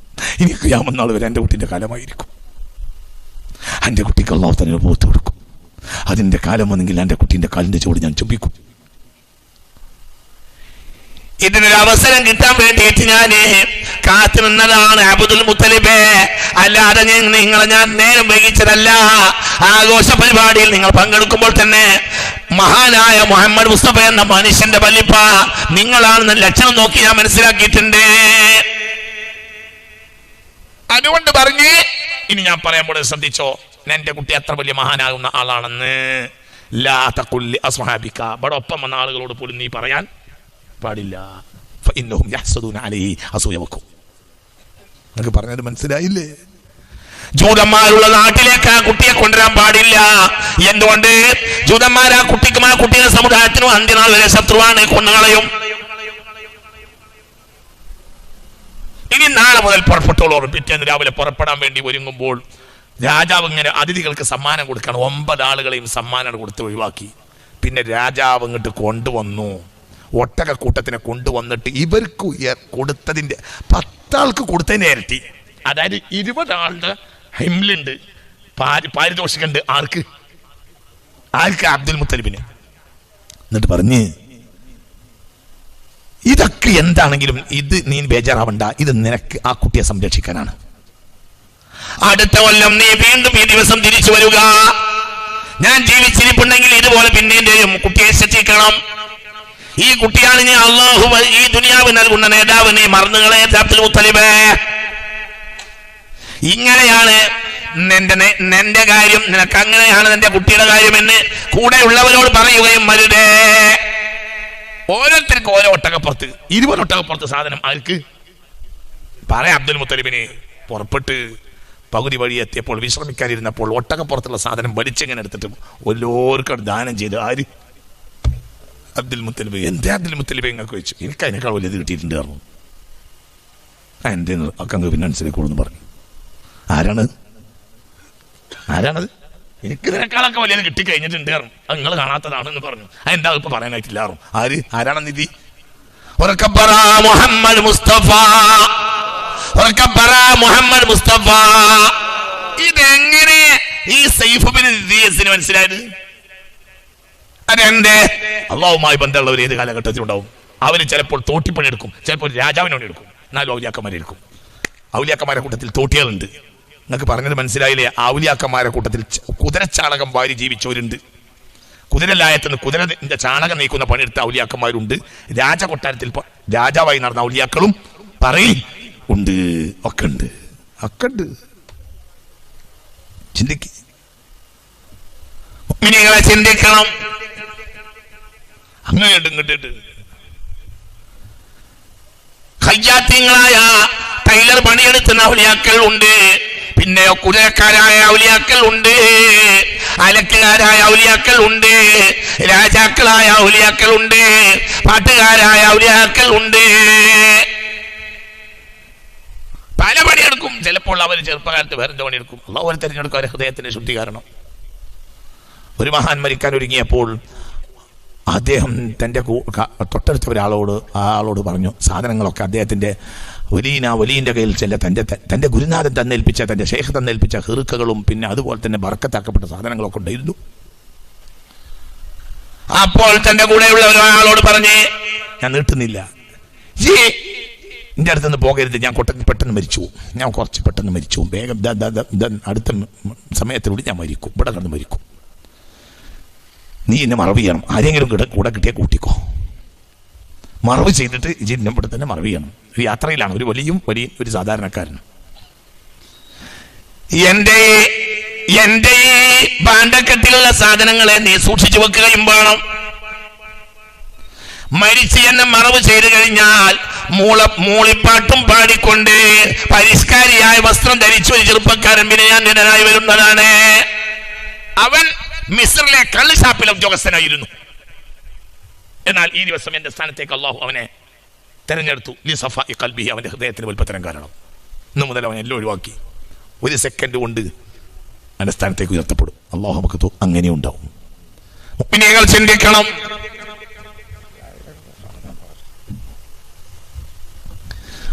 ഇനി ഖിയാമത്ത് നാൾ വരെ എൻ്റെ കുട്ടീൻ്റെ കാലമായിരിക്കും. എൻ്റെ കുട്ടിക്ക് അല്ലാഹു തന്നെ പോത്ത് കൊടുക്കും. അതിൻ്റെ കാലം വന്നെങ്കിൽ എൻ്റെ കുട്ടീൻ്റെ കാലിൻ്റെ ചുവട് ഞാൻ ചുംബിക്കും. ഇതിനൊരു അവസരം കിട്ടാൻ വേണ്ടിയിട്ട് ഞാൻ കാത്തു നിന്നതാണ് അബ്ദുൽ മുത്തലിബേ. അല്ലാതെ നിങ്ങളെ ഞാൻ നേരം വൈകിച്ചതല്ല. ആഘോഷ പരിപാടിയിൽ നിങ്ങൾ പങ്കെടുക്കുമ്പോൾ തന്നെ മഹാനായ മുഹമ്മദ് മുസ്തഫ എന്ന മനുഷ്യന്റെ വല്ലിപ്പ നിങ്ങളാണെന്ന ലക്ഷണം നോക്കി ഞാൻ മനസ്സിലാക്കിയിട്ടുണ്ട്. അതുകൊണ്ട് പറഞ്ഞ് ഇനി ഞാൻ പറയാൻ പോലെ ശ്രദ്ധിച്ചോ, എന്റെ കുട്ടി അത്ര വലിയ മഹാനാകുന്ന ആളാണെന്ന്. ലാ തഖുൽ അസ്ഹാബിക, ഇവിടെ ഒപ്പം വന്ന ആളുകളോട് പോലും നീ പറയാൻ പാടില്ല. ഫഇന്നഹും യഹ്സദൂന അലൈഹി, അസൂയ വെക്കും. നിങ്ങൾക്ക് പറഞ്ഞത് മനസ്സിലായില്ലേ? ജൂതന്മാരുള്ള നാട്ടിലേക്ക് ആ കുട്ടിയെ കൊണ്ടുവരാൻ പാടില്ല. എന്തുകൊണ്ട്? ജൂതന്മാർ ആ കുട്ടിക്കും ആ കുട്ടിയുടെ സമുദായത്തിനും അന്ത്യനാൾ വരെ ശത്രുവാണ്, കൊന്നുകളയും. ഇനി നാളെ മുതൽ പുറപ്പെട്ടോളൂ. പിറ്റേന്ന് രാവിലെ പുറപ്പെടാൻ വേണ്ടി ഒരുങ്ങുമ്പോൾ രാജാവ് ഇങ്ങനെ അതിഥികൾക്ക് സമ്മാനം കൊടുക്കണം. 9 ആളുകളെയും സമ്മാനം കൊടുത്ത് ഒഴിവാക്കി. പിന്നെ രാജാവ് ഇങ്ങോട്ട് കൊണ്ടുവന്നു, ഒട്ടകക്കൂട്ടത്തിനെ കൊണ്ടുവന്നിട്ട് ഇവർക്ക് കൊടുത്തതിൻ്റെ 10 ആൾക്ക് കൊടുത്തതിൻ്റെ ഇരട്ടി, അതായത് 20 ആളുടെ ഹിംലുണ്ട്, പാരിതോഷിക്കുണ്ട്. ആർക്ക്? അബ്ദുൽ മുത്തലിബിന്. എന്നിട്ട് പറഞ്ഞ്, ഇതൊക്കെ എന്താണെങ്കിലും ഇത് നീ ബേജാറാവണ്ട, ഇത് നിനക്ക് ആ കുട്ടിയെ സംരക്ഷിക്കാനാണ്. അടുത്ത കൊല്ലം നീ വീണ്ടും ഈ ദിവസം തിരിച്ചു വരിക. ഞാൻ ജീവിച്ചിരിപ്പുണ്ടെങ്കിൽ ഇതുപോലെ പിന്നെയും കുട്ടിയെ ശ്രദ്ധിക്കണം. ഈ കുട്ടിയാണ് നീ അള്ളാഹു ഈ ദുനിയാവ് നൽകുന്ന നേതാവ്. നീ മറന്നുകളെ അബ്ദുൽ മുത്തലിബ്. ഇങ്ങനെയാണ് നിന്റെ കാര്യം, നിനക്ക് അങ്ങനെയാണ് നിന്റെ കുട്ടിയുടെ കാര്യമെന്ന് കൂടെയുള്ളവരോട് പറയുകയും വരുതേ. ഓരോരുത്തർക്കും ഓരോ ഒട്ടകപ്പുറത്ത്, 20 ഒട്ടകപ്പുറത്ത് സാധനം ആർക്ക്? പറയാം. അബ്ദുൽ മുത്തലിബിന് പുറപ്പെട്ട് പകുതി വഴി എത്തിയപ്പോൾ വിശ്രമിക്കാനിരുന്നപ്പോൾ ഒട്ടകപ്പുറത്തുള്ള സാധനം വലിച്ചെങ്ങനെ എടുത്തിട്ട് എല്ലാവർക്കും ദാനം ചെയ്ത്. ആര്? അബ്ദുൽ മുത്തലിബ്. എന്തേ അബ്ദുൽ മുത്തലിബ് എങ്ങൾക്ക് വെച്ചു? എനിക്ക് അതിനേക്കാൾ വലിയത് കിട്ടിയിട്ടുണ്ട് പറഞ്ഞു. എൻ്റെ ഒക്കെ അങ്ങ് പിന്നെ മനസ്സിലാക്കോളെന്ന് പറഞ്ഞു. ആരാണത്? എനിക്ക് ഇതിനേക്കാളൊക്കെ വലിയത് കിട്ടിക്കഴിഞ്ഞിട്ടുണ്ട് പറഞ്ഞു. അത് നിങ്ങൾ കാണാത്തതാണെന്ന് പറഞ്ഞു. അതെന്താ ഇപ്പൊ പറയാനായിട്ടില്ല. ആരാണെന്നിധി? മുഹമ്മദ് മുസ്തഫ. ഇതെങ്ങനെ ഈ സൈഫ് ബിൻ ദിയസിന് മനസ്സിലായത്? അതെന്തേ? അള്ളാഹുമായി ബന്ധമുള്ളവർ ഏത് കാലഘട്ടത്തിലുണ്ടാവും. അവര് ചിലപ്പോൾ തോട്ടിപ്പണി എടുക്കും, ചിലപ്പോൾ രാജാവിനോട് എടുക്കും, 4 ഔലിയാക്കന്മാരെ എടുക്കും. ഔലിയാക്കന്മാരെ കൂട്ടത്തിൽ തോട്ടികളുണ്ട്. നിങ്ങൾക്ക് പറഞ്ഞത് മനസ്സിലായില്ലേ? ഔലിയാക്കന്മാരെ കൂട്ടത്തിൽ കുതിരച്ചാണകം വാരി ജീവിച്ചവരുണ്ട്. കുതിരലായത്തുനിന്ന് കുതിരന്റെ ചാണകം നീക്കുന്ന പണിയെടുത്ത ഔലിയാക്കന്മാരുണ്ട്. രാജകൊട്ടാരത്തിൽ രാജാവായി നടന്ന ഔലിയാക്കളും ഉണ്ട്. ഒക്കെ ഉണ്ട്. ചിന്തിക്കണം. അങ്ങോട്ട് ഇങ്ങോട്ടിട്ട് ഖയ്യാത്തിങ്ങളായ ടൈലർ പണിയെടുക്കുന്ന ഔലിയാക്കൾ ഉണ്ട്, പിന്നെ കുതിരക്കാരായ ഔലിയാക്കൾ ഉണ്ട്, അലക്കുകാരായ ഔലിയാക്കൾ ഉണ്ട്, രാജാക്കളായ ഔലിയാക്കൾ ഉണ്ട്, പാട്ടുകാരായ ഔലിയാക്കൾ ഉണ്ട്. പല പണിയെടുക്കും. ചിലപ്പോൾ അവർ ചെറുപ്പകാലത്ത് വേറെ പണിയെടുക്കും. അള്ളാഹു അവർ തിരഞ്ഞെടുക്കും അവരുടെ ഹൃദയത്തിന്റെ ശുദ്ധി കാരണം. ഒരു മഹാൻ മരിക്കാൻ ഒരുങ്ങിയപ്പോൾ അദ്ദേഹം തൻ്റെ തൊട്ടടുത്ത ആളോട് പറഞ്ഞു, സാധനങ്ങളൊക്കെ അദ്ദേഹത്തിൻ്റെ വലിയൻ്റെ കയ്യിൽ ചെല്ല തൻ്റെ ഗുരുനാഥൻ തന്നേൽപ്പിച്ച, തൻ്റെ ശേഖ് തന്നേൽപ്പിച്ച ഹിറുക്കകളും പിന്നെ അതുപോലെ തന്നെ ബർക്കത്താക്കപ്പെട്ട സാധനങ്ങളൊക്കെ ഉണ്ടായിരുന്നു. അപ്പോൾ തൻ്റെ കൂടെയുള്ള ഒരാളോട് പറഞ്ഞ്, ഞാൻ നീട്ടുന്നില്ല, എൻ്റെ അടുത്തുനിന്ന് പോകരുത്, ഞാൻ പെട്ടെന്ന് മരിച്ചു പോകും, ഞാൻ കുറച്ച് പെട്ടെന്ന് മരിച്ചു പോകും, വേഗം അടുത്ത സമയത്തിലൂടെ ഞാൻ മരിക്കും, ഇവിടെ കിടന്ന് മരിക്കും, നീ എന്നെ മറവ് ചെയ്യണം, ആരെങ്കിലും കൂടെ കിട്ടിയാൽ കൂട്ടിക്കോ, മറവ് ചെയ്തിട്ട് ഇജിന്നെ ഇവിടെ തന്നെ മറവ് ചെയ്യണം. ഒരു യാത്രയിലാണ്, ഒരു വലിയ ഒരു സാധാരണക്കാരൻ. എൻ്റെ ഈ ഭാണ്ഡക്കെട്ടിലുള്ള സാധനങ്ങളെ നീ സൂക്ഷിച്ചു വെക്കുകയും വേണം. മരിച്ച് എന്നെ മറവ് ചെയ്തു കഴിഞ്ഞാൽ മൂളിപ്പാട്ടും പാടിക്കൊണ്ട് പരിഷ്കാരിയായ വസ്ത്രം ധരിച്ചു ഒരു ചെറുപ്പക്കാരൻ പിന്നെ ഞാൻ നിന്നനായി വരുന്നതാണ്. അവൻ മിസ്രിലെ കള്ളുഷാപ്പിലെ ഉദ്യോഗസ്ഥനായിരുന്നു. എന്നാൽ ഈ ദിവസം എന്റെ സ്ഥാനത്തേക്ക് അള്ളാഹു അവനെ തെരഞ്ഞെടുത്തു. ലിസഫാഇ ഖൽബിഹി, അവന്റെ ഹൃദയത്തിന് വൽപ്പത്തരം കാരണം. ഇന്നു മുതൽ അവൻ എല്ലാം ഒഴിവാക്കി. ഒരു സെക്കൻഡ് കൊണ്ട് അവന്റെ സ്ഥാനത്തേക്ക് ഉയർത്തപ്പെടും. അള്ളാഹു നമുക്ക് അങ്ങനെ ഉണ്ടാവും. മുഅ്മിനീങ്ങൾ ചിന്തിക്കണം.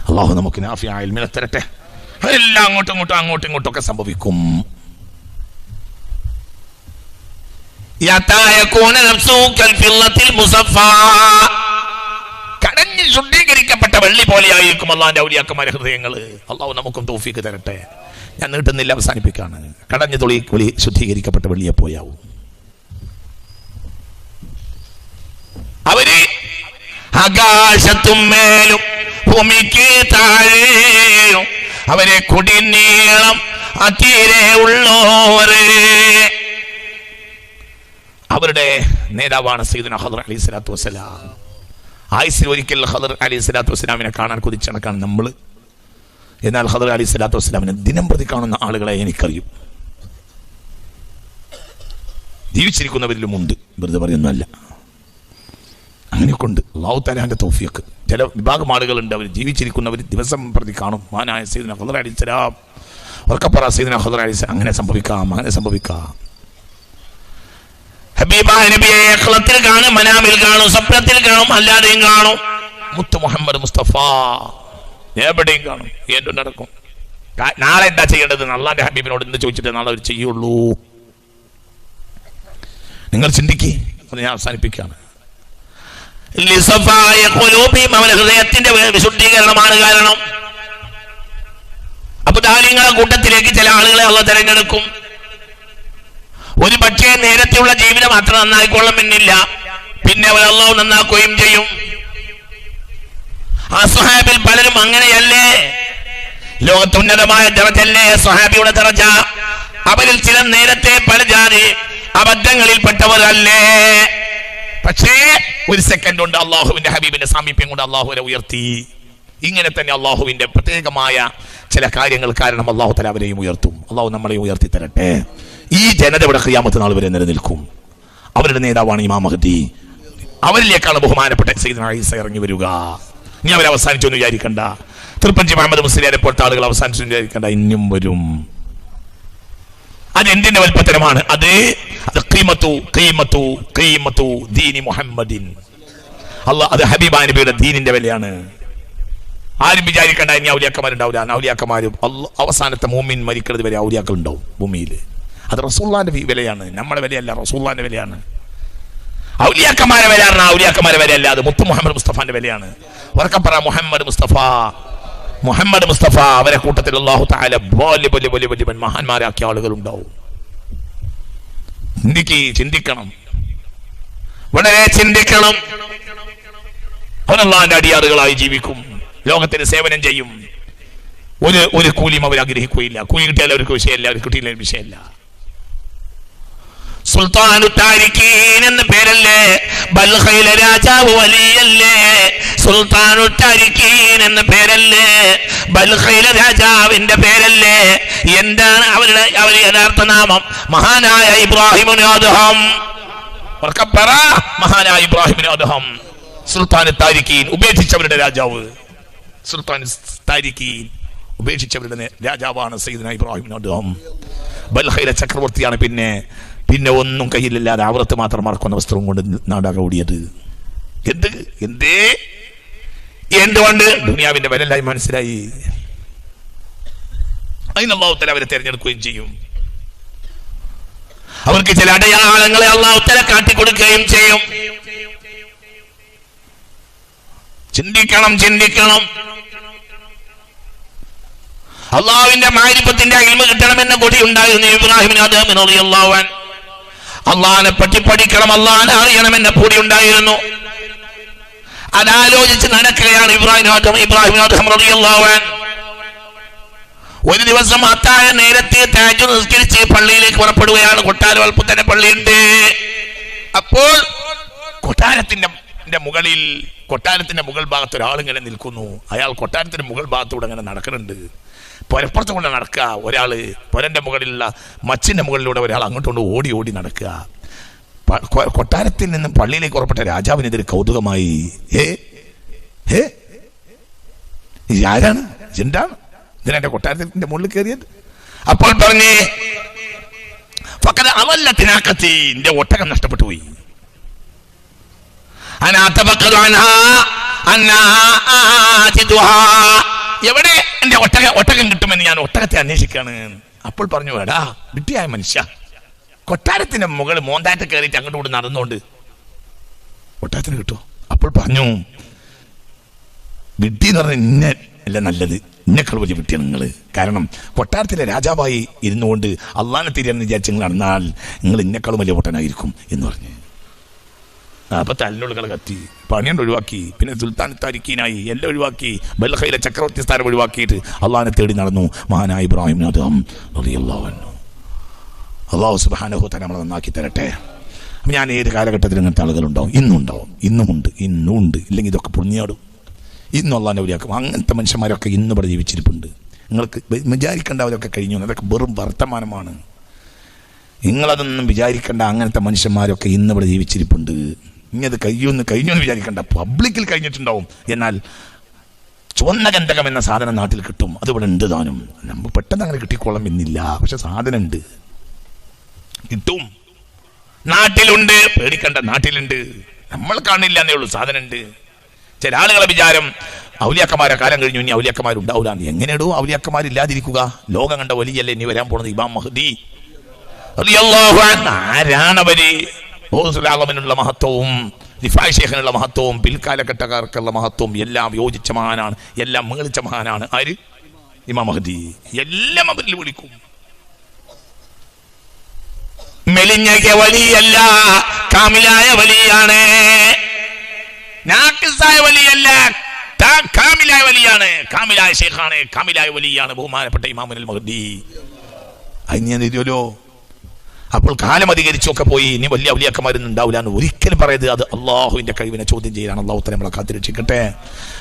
അള്ളാഹു നമുക്ക് നാഫിയായ ഇൽമിനെ തരട്ടെ. എല്ലാം അങ്ങോട്ടും ഇങ്ങോട്ടൊക്കെ സംഭവിക്കും. കടഞ്ഞ് ശുദ്ധീകരിക്കപ്പെട്ട വെള്ളി പോലെയായിരിക്കും അള്ളാന്റെ ഔലിയാക്കന്മാരുടെ ഹൃദയങ്ങൾ. അള്ളാഹു നമുക്കും തൗഫീക്ക് തരട്ടെ. ഞാൻ നീട്ടുന്നില്ല, അവസാനിപ്പിക്കാണ്. കടഞ്ഞു തൊളി ശുദ്ധീകരിക്കപ്പെട്ട വെള്ളിയെ പോയാവും. അവര് ആകാശത്തും മേലും ഭൂമിക്ക് താഴെയും അവരെ കുടിനീളം അതീരെ ഉള്ളോര്. അവരുടെ നേതാവാണ് സയ്യിദുനാ ഖദർ അലൈഹി സ്വലാത്തു വസ്സലാം. ആയുസ്സിൽ ഒരിക്കൽ ഖദർ അലൈഹി സ്വലാത്തു വസ്സലാമിനെ കാണാൻ കൊതിച്ചണക്കാണ് നമ്മൾ. എന്നാൽ ഖദർ അലൈഹി സ്വലാത്തു വസ്സലാമിനെ ദിനം പ്രതി കാണുന്ന ആളുകളെ എനിക്കറിയും. ജീവിച്ചിരിക്കുന്നവരിലും ഉണ്ട്, വെറുതെ പറയുന്നതല്ല. അങ്ങനെയൊക്കെ ഉണ്ട്. അല്ലാഹു തആലാന്റെ തൗഫീഖ്. ചില വിഭാഗം ആളുകളുണ്ട്, അവർ ജീവിച്ചിരിക്കുന്നവർ ദിവസം പ്രതി കാണും. മഹാനായ സയ്യിദുനാ ഖദർ അലൈഹി സ്വലാം, വർക്കപ്പറ സയ്യിദുനാ ഖദർ അലൈഹി സ്വലാം. അങ്ങനെ സംഭവിക്കാം. ഹബീബായ നബിയെ ഖലത്തിൽ കാണും, മനാമിൽ കാണും, സ്വപ്നത്തിൽ കാണും, അല്ലാതെയും കാണും. മുത്ത് മുഹമ്മദ് മുസ്തഫ എവിടെയും കാണും, ഏതും നടക്കും. നാളെ എന്താ ചെയ്യേണ്ടത്? അല്ലാഹുവിന്റെ ഹബീബിനോട് എന്ത് ചോദിച്ചിട്ട് നാളെ അവർ ചെയ്യുള്ളൂ? നിങ്ങൾ ചിന്തിക്കേ. ഞാൻ അവസാനിപ്പിക്കുകയാണ്. ഹൃദയത്തിന്റെ വിശുദ്ധീകരണമാണ് കാരണം. അപ്പൊ ദാലിങ്ങളുടെ കൂട്ടത്തിലേക്ക് ചില ആളുകളെ അള്ളാഹു തെരഞ്ഞെടുക്കും. ഒരു പക്ഷേ നേരത്തെയുള്ള ജീവിതം അത്ര നന്നായിക്കൊള്ളണമെന്നില്ല, പിന്നെ അവർ അള്ളാഹു നന്നാക്കുകയും ചെയ്യും. ആ സ്വഹാബിൽ പലരും അങ്ങനെയല്ലേ? ലോകത്തുന്നതമായ ദറജല്ലേ സ്വഹാബിയുടെ ദറജ. അവരിൽ ചില നേരത്തെ പല ജാതി അബദ്ധങ്ങളിൽപ്പെട്ടവരല്ലേ? പക്ഷേ ഒരു സെക്കൻഡ് കൊണ്ട് അള്ളാഹുവിന്റെ ഹബീബിന്റെ സാമീപ്യം കൊണ്ട് അള്ളാഹുവിനെ ഉയർത്തി. ഇങ്ങനെ തന്നെ അള്ളാഹുവിന്റെ പ്രത്യേകമായ ചില കാര്യങ്ങൾ കാരണം അള്ളാഹു തആല അവരെയും ഉയർത്തും. അള്ളാഹു നമ്മളെയും ഉയർത്തി തരട്ടെ. ഈ ജനതയുടെ ഖിയാമത്ത് നാൾ വരെ നിലനിൽക്കും. അവരുടെ നേതാവാണ് ഇമാം മഹ്ദി. അവരിലേക്കാണ് ബഹുമാനപ്പെട്ട സയ്യിദുനാ ഈസ ഇറങ്ങി വരിക. ഇനി അവർ അവസാനിച്ചു എന്ന് വിചാരിക്കണ്ട. തിരുപ്പഞ്ചി മുഹമ്മദ് മുസ്ലിയാരെ പോലത്തെ ആളുകൾ അവസാനിച്ചു എന്ന് വിചാരിക്കണ്ട. ഇനിയും വരും. അതെന്തിന്റെ വൽപ്പത്തരമാണ്? അത് ഖീമത്തു ദീനി മുഹമ്മദിൻ. അല്ലാഹ് അത് ഹബീബായ നബിയുടെ ദീനിന്റെ വിലയാണ്. ആരും വിചാരിക്കണ്ട ഇനി ഔലിയാക്കന്മാരുണ്ടാവില്ല. ഔലിയാക്കന്മാരും അവസാനത്തെ മുഅ്മിൻ മരിക്കുന്നത് വരെ ഔലിയാക്കൾ ഉണ്ടാവും ഭൂമിയിൽ. അത് റസൂലുള്ളാഹിന്റെ വിലയാണ്, നമ്മുടെ വിലയല്ല, റസൂലുള്ളാഹിന്റെ വിലയാണ്. ഔലിയാക്കന്മാരെ വിലയാണ്, ഔലിയാക്കന്മാരെ വിലയല്ല. അത് മുത്ത് മുഹമ്മദ് മുസ്തഫാന്റെ വിലയാണ്. വർക്കപ്പറ മുഹമ്മദ് മുസ്തഫ അവരെ കൂട്ടത്തിൽ അല്ലാഹു തആല വലിയ മഹാന്മാരാക്കിയ ആളുകൾ ഉണ്ടാവും. ചിന്തിക്കണം, വളരെ ചിന്തിക്കണം. അവർ അല്ലാഹുവിന്റെ അടിയാറുകളായി ജീവിക്കും, ലോകത്തിന് സേവനം ചെയ്യും. ഒരു കൂലിയും അവർ ആഗ്രഹിക്കുകയില്ല. കൂലി കിട്ടിയാൽ അവർക്ക് വിഷയമല്ല, അവർ കിട്ടിയില്ല വിഷയമല്ല. സുൽത്താനു താരിഖീൻ എന്ന പേരല്ലേ? ബൽഖയിലെ രാജാവ് വലിയല്ലേ? സുൽത്താനു താരിഖീൻ എന്ന പേരല്ലേ? ബൽഖയിലെ രാജാവിന്റെ പേരല്ലേ? എന്താണ് അവരുടെ യഥാർത്ഥ നാമം? മഹാനായ ഇബ്രാഹിമുൽ അദ്ഹം. മഹാനായ ഇബ്രാഹിമുൽ അദ്ഹം, സുൽത്താനു താരിഖീൻ, ഉപേക്ഷിച്ചവരുടെ രാജാവ്. സുൽത്താൻ താരിഖീൻ, ഉപേക്ഷിച്ചവരുടെ രാജാവാണ് സയ്യിദുനാ ഇബ്രാഹിമുൽ അദ്ഹം. ബൽഖയിലെ ചക്രവർത്തിയാണ്. പിന്നെ ഒന്നും കയ്യിലില്ലാതെ ആവറത്ത് മാത്രം മറക്കുന്ന വസ്ത്രവും കൊണ്ട് നാടാകെ ഓടിയത്. എന്തുകൊണ്ട്? ദുനിയാവിന്റെ വിലല്ലായി മനസ്സിലായി. അതിന് അല്ലാഹു തആല അവരെ തിരഞ്ഞെടുക്കുകയും ചെയ്യും. അവർക്ക് ചില അടയാളങ്ങളെ അല്ലാഹു തആല കാട്ടിക്കൊടുക്കുകയും ചെയ്യും. ചിന്തിക്കണം. അള്ളാഹുവിന്റെ മാരിഫത്തിന്റെ ഇൽമ കിട്ടണമെന്ന കൊടി ഉണ്ടായിരുന്നു ഇബ്രാഹിമിന്. റളിയല്ലാഹു അൻഹു അള്ളാഹിനെ പറ്റി പഠിക്കണം, അള്ളാഹിനെ അറിയണമെന്ന പൂതി ഉണ്ടായിരുന്നു. അതാലോചിച്ച് നടക്കുകയാണ് ഇബ്രാഹിം റളിയല്ലാഹു അൻഹു. ഒരു ദിവസം അത്താഴ നേരത്തെ തഹജ്ജുദ് നിസ്കരിച്ച് പള്ളിയിലേക്ക് പുറപ്പെടുകയാണ്. കൊട്ടാര വൽപ്പുത്തന്നെ പള്ളിയുണ്ട്. അപ്പോൾ കൊട്ടാരത്തിന്റെ മുകൾ ഭാഗത്ത് ഒരാളിങ്ങനെ നിൽക്കുന്നു. അയാൾ കൊട്ടാരത്തിന്റെ മുകൾ ഭാഗത്തൂടെ അങ്ങനെ നടക്കുന്നുണ്ട്. പുരപ്പുറത്ത് കൊണ്ട് നടക്കുക. ഒരാള് പുരന്റെ മുകളിലുള്ള മച്ചിന്റെ മുകളിലൂടെ ഒരാൾ അങ്ങോട്ടുകൊണ്ട് ഓടി നടക്കുക. കൊട്ടാരത്തിൽ നിന്നും പള്ളിയിലേക്ക് പുറപ്പെട്ട രാജാവിനെതിരെ കൗതുകമായി. ആരാണ്? എന്താണ് ഇതിനെ കൊട്ടാരത്തിന്റെ മുകളിൽ കയറിയത്? അപ്പോൾ പറഞ്ഞേ, അവല്ലത്തിനാക്കത്തിന്റെ ഒട്ടകം നഷ്ടപ്പെട്ടു പോയി. എവിടെ എന്റെ ഒട്ടകം കിട്ടുമെന്ന് ഞാൻ ഒട്ടകത്തെ അന്വേഷിക്കാണ്. അപ്പോൾ പറഞ്ഞു, എടാ വിട്ടിയായ മനുഷ്യ, കൊട്ടാരത്തിന്റെ മുകളിൽ മോന്തായിട്ട് കയറിയിട്ട് അങ്ങോട്ട് കൂടെ നടന്നുകൊണ്ട് ഒട്ടകത്തിന് കിട്ടുമോ? അപ്പോൾ പറഞ്ഞു, വിട്ടി എന്ന് പറഞ്ഞാൽ ഇന്നെ അല്ല നല്ലത്, ഇന്നേക്കാൾ വലിയ വിട്ടിയാണ് നിങ്ങൾ. കാരണം കൊട്ടാരത്തിലെ രാജാവായി ഇരുന്നുകൊണ്ട് അള്ളാഹിനെ തിരിയാന്ന് വിചാരിച്ച് നിങ്ങൾ നടന്നാൽ നിങ്ങൾ ഇന്നേക്കാളും വലിയ പൊട്ടനായിരിക്കും എന്ന് പറഞ്ഞു. അപ്പൊ തല്ലുള്ളുകൾ കത്തി, പണിയുണ്ട് ഒഴിവാക്കി. പിന്നെ സുൽത്താൻ താരിഖീനായി, എല്ലാം ഒഴിവാക്കി. ബൽഖയിലെ ചക്രവർത്തി സ്ഥാനം ഒഴിവാക്കിയിട്ട് അള്ളാഹിനെ തേടി നടന്നു മഹാനായ ഇബ്രാഹിം അദ്ഹം റളിയല്ലാഹു അൻഹു. അള്ളാഹു സുബ്ഹാനഹു വ തആല നമ്മളെ നന്നാക്കി തരട്ടെ. അപ്പം ഞാൻ ഏത് കാലഘട്ടത്തിൽ ഇങ്ങനത്തെ ആളുകളുണ്ടാവും? ഇന്നുമുണ്ട്. ഇല്ലെങ്കിൽ ഇതൊക്കെ പുണ്യാടും. ഇന്നും അള്ളാഹിനെ ഒഴിവാക്കും. അങ്ങനത്തെ മനുഷ്യന്മാരൊക്കെ ഇന്ന് ഇവിടെ ജീവിച്ചിരിപ്പുണ്ട്. നിങ്ങൾക്ക് വിചാരിക്കേണ്ട അവരൊക്കെ കഴിഞ്ഞു. അതൊക്കെ വെറും വർത്തമാനമാണ്. നിങ്ങളതൊന്നും വിചാരിക്കേണ്ട. അങ്ങനത്തെ മനുഷ്യന്മാരൊക്കെ ഇന്ന് ഇവിടെ ജീവിച്ചിരിപ്പുണ്ട്. ഇനി അത് കഴിഞ്ഞു എന്ന് വിചാരിക്കേണ്ട. പബ്ലിക്കിൽ കഴിഞ്ഞിട്ടുണ്ടാവും. എന്നാൽ ചുവന്ന ഗന്ധകം എന്ന സാധനം നാട്ടിൽ കിട്ടും. അതിവിടെ ഉണ്ട് താനും. നമ്മൾ പെട്ടെന്ന് അങ്ങനെ കിട്ടിക്കോളാം എന്നില്ല. പക്ഷെ സാധനം ഉണ്ട്, കിട്ടും. നാട്ടിലുണ്ട്, പേടിക്കണ്ട. നാട്ടിലുണ്ട്, നമ്മൾ കാണില്ല എന്നേ ഉള്ളൂ. സാധനം ഉണ്ട്. ചില ആളുകളെ വിചാരം ഔലിയാക്കന്മാരെ കാലം കഴിഞ്ഞു, ഇനി ഔലിയാക്കന്മാരുണ്ടാവില്ല. എങ്ങനെയാടോ ഔലിയാക്കന്മാരില്ലാതിരിക്കുക? ലോകം കണ്ട വലിയല്ലേ ഇനി വരാൻ പോണത് ഇമാം മഹ്ദി റളിയല്ലാഹു അൻഹു. ആരാണവര്? നുള്ള മഹത്വവും റിഫായി ശൈഖിനുള്ള മഹത്വവും പിൽക്കാലഘട്ടക്കാർക്കുള്ള മഹത്വവും എല്ലാം യോജിച്ച മഹാനാണ്, എല്ലാം മികച്ച മഹാനാണ്. ആര്? ഇമാം മഹ്ദി. എല്ലാം അവരിൽ വിളിക്കും. മെലിഞ്ഞ വലിയല്ല, കാമിലായ വലിയാണ്. നാക്കിസായ വലിയല്ല, കാമിലായ വലിയാണ്. കാമിലായ ശൈഖാണ്, കാമിലായ വലിയാണ് ബഹുമാനപ്പെട്ട ഇമാമുൽ മഹ്ദി. അതിന് തിരിയല്ലോ. അപ്പോൾ കാലം അധികരിച്ചൊക്കെ പോയി ഇനി വലിയ ഔലിയാക്കന്മാരൊന്നും ഉണ്ടാവില്ല എന്ന് ഒരിക്കലും പറയരുത്. അത് അള്ളാഹുവിന്റെ കഴിവിനെ ചോദ്യം ചെയ്യലാണ്. അള്ളാഹു തആല നമ്മളെ കാത്തിരക്ഷിക്കട്ടെ.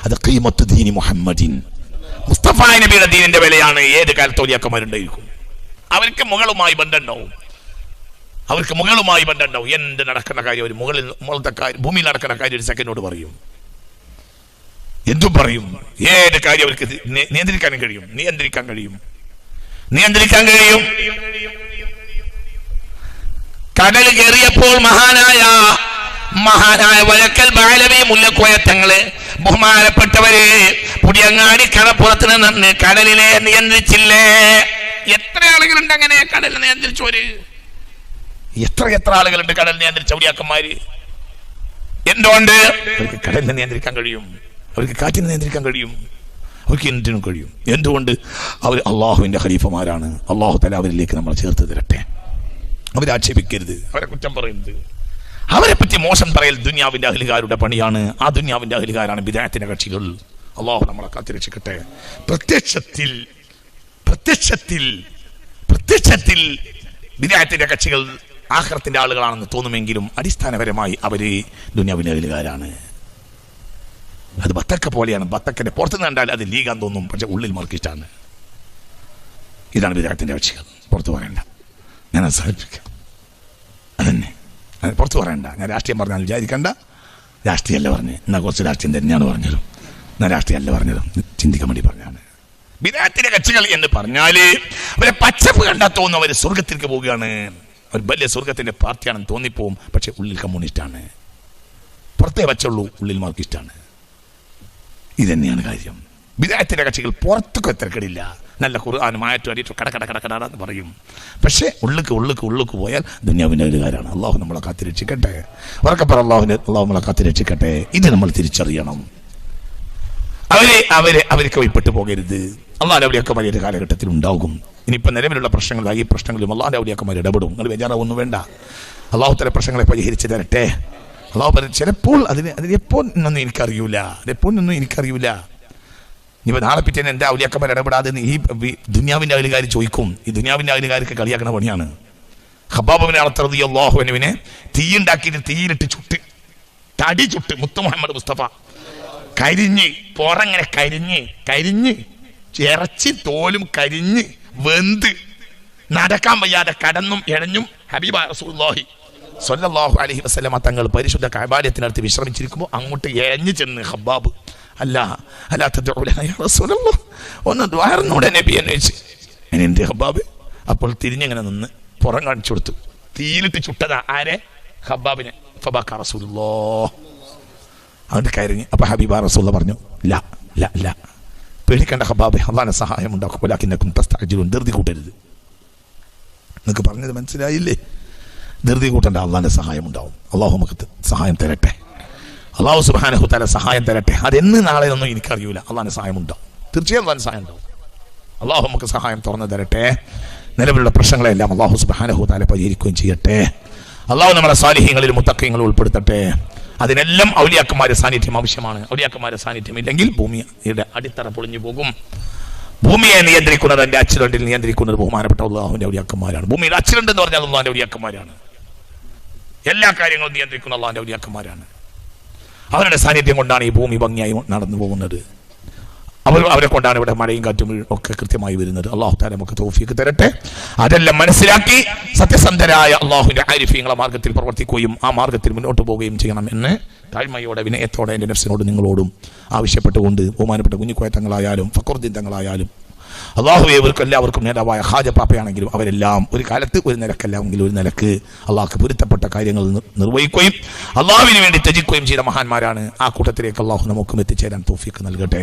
അത് ഖീമത്തു ദീനി മുഹമ്മദിൻ, മുസ്തഫ നബിയുടെ ദീനിന്റെ വിലയാണ്. ഏത് കാലത്ത് ഔലിയാക്കന്മാരുണ്ടായിരിക്കും. അവർക്ക് മുകളുമായി ബന്ധമുണ്ടാവും. എന്ത് നടക്കുന്ന കാര്യം ഒരു മുകളിലത്തെ കാര്യം, ഭൂമിയിൽ നടക്കുന്ന കാര്യം ഒരു സെക്കൻഡോട് പറയും. എന്തും പറയും. ഏത് കാര്യം അവർക്ക് നിയന്ത്രിക്കാൻ കഴിയും. കടൽ കയറിയപ്പോൾ മഹാനായ വലക്കൽ ബാലവി മുല്ലക്കോയത്തങ്ങള് ബഹുമാനപ്പെട്ടവര് പുതിയങ്ങാടി കടപ്പുറത്ത് നിന്ന് കടലിനെ നിയന്ത്രിച്ചില്ലേ? എത്ര ആളുകളുണ്ട് അങ്ങനെ കടലിനെ നിയന്ത്രിച്ചവര്? എത്ര ആളുകളുണ്ട് കടൽ നിയന്ത്രിച്ച ഔലിയാക്കന്മാര്? എന്തുകൊണ്ട്? അവർക്ക് കടലിനെ നിയന്ത്രിക്കാൻ കഴിയും, അവർക്ക് കാറ്റിനെ നിയന്ത്രിക്കാൻ കഴിയും, അവർക്ക് എന്തിനും കഴിയും. എന്തുകൊണ്ട്? അവർ അള്ളാഹുവിന്റെ ഖലീഫമാരാണ്. അള്ളാഹു തആല അവരിലേക്ക് നമ്മൾ ചേർത്ത് തരട്ടെ. അവരെ ആക്ഷേപിക്കരുത്, അവരെ കുറ്റം പറയരുത്, അവരെ പറ്റി മോശം പറയൽ ദുനിയാവിന്റെ അഹ്ലുകാരുടെ പണിയാണ്. ആ ദുനിയാവിന്റെ അഹ്ലുകാരാണ് ബിദ്അത്തിന്റെ കക്ഷികൾ. അള്ളാഹു നമ്മളെ കാത്തിരക്ഷിക്കട്ടെ. പ്രത്യക്ഷത്തിൽ ബിദ്അത്തിന്റെ കക്ഷികൾ ആഖിറത്തിന്റെ ആളുകളാണെന്ന് തോന്നുമെങ്കിലും അടിസ്ഥാനപരമായി അവര് ദുനിയാവിന്റെ അയലുകാരാണ്. അത് ബത്തക്ക പോലെയാണ്. ബത്തക്കന്റെ പുറത്തുനിന്ന് കണ്ടാൽ അത് ലീഗാൻ തോന്നും, പക്ഷെ ഉള്ളിൽ മാർക്കിസ്റ്റാണ്. ഇതാണ് വിദേഹത്തിന്റെ കക്ഷികൾ. പുറത്തു പറയണ്ട, ഞാൻ സഹിപ്പിക്കാം. അതന്നെ, പുറത്തു പറയണ്ട. ഞാൻ രാഷ്ട്രീയം പറഞ്ഞാൽ വിചാരിക്കണ്ട, രാഷ്ട്രീയമല്ല പറഞ്ഞ്. എന്നാൽ കുറച്ച് രാഷ്ട്രീയം തന്നെയാണ് പറഞ്ഞതും. എന്നാൽ രാഷ്ട്രീയമല്ല പറഞ്ഞതും, ചിന്തിക്കാൻ വേണ്ടി പറഞ്ഞാണ്. വിദേഹത്തിന്റെ കക്ഷികൾ എന്ന് പറഞ്ഞാല് അവരെ പച്ചപ്പ് കണ്ടാൽ തോന്നുന്നു അവർ സ്വർഗത്തിലേക്ക് പോവുകയാണ്, അവർ വലിയ സ്വർഗത്തിന്റെ പാർട്ടിയാണെന്ന് തോന്നിപ്പോവും. പക്ഷെ ഉള്ളിൽ കമ്മ്യൂണിസ്റ്റാണ്. പുറത്തേ വച്ചുള്ളൂ, ഉള്ളിൽ മാർക്കിസ്റ്റാണ്. ഇതന്നെയാണ് കാര്യം. വിദേഹത്തിന്റെ കക്ഷികൾ പുറത്തൊക്കെ തിരക്കടില്ല, നല്ല ഖുർആനും ആയത്തും അടിയിട്ട് കടന്ന് പറയും. പക്ഷേ ഉള്ളുക്ക് പോയാൽ ദുനിയാവിന്റെ അയലുകാരാണ്. അള്ളാഹു നമ്മളെ കാത്തിരക്ഷിക്കട്ടെ. ഉറക്കപ്പറ അള്ളാഹു നമ്മളെ കാത്തിരക്ഷിക്കട്ടെ. ഇത് നമ്മൾ തിരിച്ചറിയണം. അവർക്ക് വഴിപ്പെട്ടു പോകരുത്. അള്ളാഹുവിന്റെ ഔലിയാക്കന്മാർ ഒരു കാലഘട്ടത്തിൽ ഉണ്ടാകും. ഇനിയിപ്പോൾ നിലവിലുള്ള പ്രശ്നങ്ങൾ, ഈ പ്രശ്നങ്ങളിലും അള്ളാഹുവിന്റെ ഔലിയാക്കന്മാർ ഇടപെടും. നിങ്ങൾ ബേജാറാവൊന്നും വേണ്ട. അള്ളാഹു തല പ്രശ്നങ്ങളെ പരിഹരിച്ച് തരട്ടെ. അള്ളാഹു പറയും ചിലപ്പോൾ അതിനെപ്പോൾ എന്നൊന്നും എനിക്കറിയൂല. ഇനിയിപ്പോൾ നാളെ പിറ്റേന്ന് എൻ്റെ ഔലിയാക്കന്മാർ ഇടപെടാതെ ഈ ദുനിയാവിൻ്റെ അയലുകാർ ചോദിക്കും. ഈ ദുനിയാവിൻ്റെ അയലുകാർക്ക് കളിയാക്കുന്ന പണിയാണ്. ഖബ്ബാബ് ബിൻ അറത്ത് റളിയല്ലാഹു അൻഹുവിനെ തീയുണ്ടാക്കിയിട്ട് തീയിലിട്ട് തടി ചുട്ട് മുത്തു മുഹമ്മദ് മുസ്തഫ കരിഞ്ഞ് പുറങ്ങനെ കരിഞ്ഞ് ഇറച്ചി തോലും കരിഞ്ഞ് വെന്ത് നടക്കാൻ വയ്യാതെ കടന്നും ഇഴഞ്ഞും ഹബീബ റസൂലുള്ളാഹി സ്വല്ലല്ലാഹു അലൈഹി വസല്ലമ തങ്ങൾ പരിശുദ്ധ കഅബാലയത്തിനടുത്ത് വിശ്രമിച്ചിരിക്കുമ്പോൾ അങ്ങോട്ട് ഇഴഞ്ഞു ചെന്ന് ഖബ്ബാബ് ഒന്ന് ദ്വാരന്നൂടെ നബി എന്ന് വെച്ച് എൻ്റെ ഖബ്ബാബ് അപ്പോൾ തിരിഞ്ഞങ്ങനെ നിന്ന് പുറം കാണിച്ചു കൊടുത്തു. തീയിലിട്ട് ചുട്ടതാ ആരെ? ഖബ്ബാബിനെ. ഫബക റസൂലുള്ളാഹ് അങ്ങോട്ട് കയറിഞ്ഞ്. അപ്പൊ ഹബീബ റസൂലുള്ളാഹ് പറഞ്ഞു, ല പേടിക്കേണ്ട ഖബ്ബാബ്, അള്ളാഹിന്റെ സഹായം ഉണ്ടാക്കും. വലാകിന്നകും തസ്തഅജിലൂൻ, ധൃതി കൂട്ടരുത്. നിങ്ങൾക്ക് പറഞ്ഞത് മനസ്സിലായില്ലേ? ധൃതി കൂട്ടേണ്ട, അള്ളാഹിന്റെ സഹായം ഉണ്ടാവും. അള്ളാഹു നമുക്ക് സഹായം തരട്ടെ. അള്ളാഹു സുബ്ഹാനഹു തആല സഹായം തരട്ടെ. അതെന്ന് നാളെ ഒന്നും എനിക്കറിയൂല. അള്ളാഹിന്റെ സഹായം ഉണ്ടാവും, തീർച്ചയായും അള്ളാഹിന്റെ സഹായം ഉണ്ടാവും. അള്ളാഹു നമുക്ക് സഹായം തുറന്നു തരട്ടെ. നിലവിലുള്ള പ്രശ്നങ്ങളെല്ലാം അള്ളാഹു സുബ്ഹാനഹു തആല പരിഹരിക്കുകയും ചെയ്യട്ടെ. അള്ളാഹു നമ്മളെ സാലിഹീങ്ങളിൽ മുത്തഖീങ്ങളിൽ ഉൾപ്പെടുത്തട്ടെ. അതിനെല്ലാം ഔലിയാക്കന്മാരുടെ സാന്നിധ്യം ആവശ്യമാണ്. ഔലിയാക്കന്മാരുടെ സാന്നിധ്യം ഇല്ലെങ്കിൽ ഭൂമിയുടെ അടിത്തറ പൊളിഞ്ഞു പോകും. ഭൂമിയെ നിയന്ത്രിക്കുന്നത്, എൻ്റെ ആക്സിഡന്റിൽ നിയന്ത്രിക്കുന്നത് ബഹുമാനപ്പെട്ട അള്ളാഹുവിന്റെ ഔലിയാക്കന്മാരാണ്. ഭൂമിയുടെ ആക്സിഡന്റ് എന്ന് പറഞ്ഞാൽ അള്ളാഹിന്റെ ഔലിയാക്കന്മാരാണ്. എല്ലാ കാര്യങ്ങളും നിയന്ത്രിക്കുന്ന അള്ളാഹിന്റെ ഔലിയാക്കന്മാരാണ്. അവരുടെ സാന്നിധ്യം കൊണ്ടാണ് ഈ ഭൂമി ഭംഗിയായി നടന്നു പോകുന്നത്. അവരെ കൊണ്ടാണ് ഇവിടെ മഴയും കാറ്റും ഒക്കെ കൃത്യമായി വരുന്നത്. അള്ളാഹു തആല നമുക്ക് തൗഫീഖ് തരട്ടെ. അതെല്ലാം മനസ്സിലാക്കി സത്യസന്ധരായ അള്ളാഹുവിന്റെ ആരിഫീങ്ങളെ മാർഗത്തിൽ പ്രവർത്തിക്കുകയും ആ മാർഗത്തിൽ മുന്നോട്ട് പോവുകയും ചെയ്യണം എന്ന് താഴ്മയോടെ വിനയത്തോടെ എൻ്റെ നഫ്സിനോട് നിങ്ങളോടും ആവശ്യപ്പെട്ടുകൊണ്ട് ബഹുമാനപ്പെട്ട കുഞ്ഞിക്കോയ തങ്ങളായാലും ഫഖറുദ്ദീൻ തങ്ങളായാലും അള്ളാഹുവെ ഇവർക്ക് എല്ലാവർക്കും നേതാവായ ഹാജ പാപ്പയാണെങ്കിലും അവരെല്ലാം ഒരു കാലത്ത് ഒരു നിലക്കല്ലെങ്കിൽ ഒരു നിലക്ക് അള്ളാഹ്ക്ക് പൊരുത്തപ്പെട്ട കാര്യങ്ങൾ നിർവഹിക്കുകയും അള്ളാഹുവിന് വേണ്ടി ത്യജിക്കുകയും ചെയ്ത മഹാന്മാരാണ്. ആ കൂട്ടത്തിലേക്ക് അള്ളാഹു നമുക്കും എത്തിച്ചേരാൻ തൗഫീഖ് നൽകട്ടെ.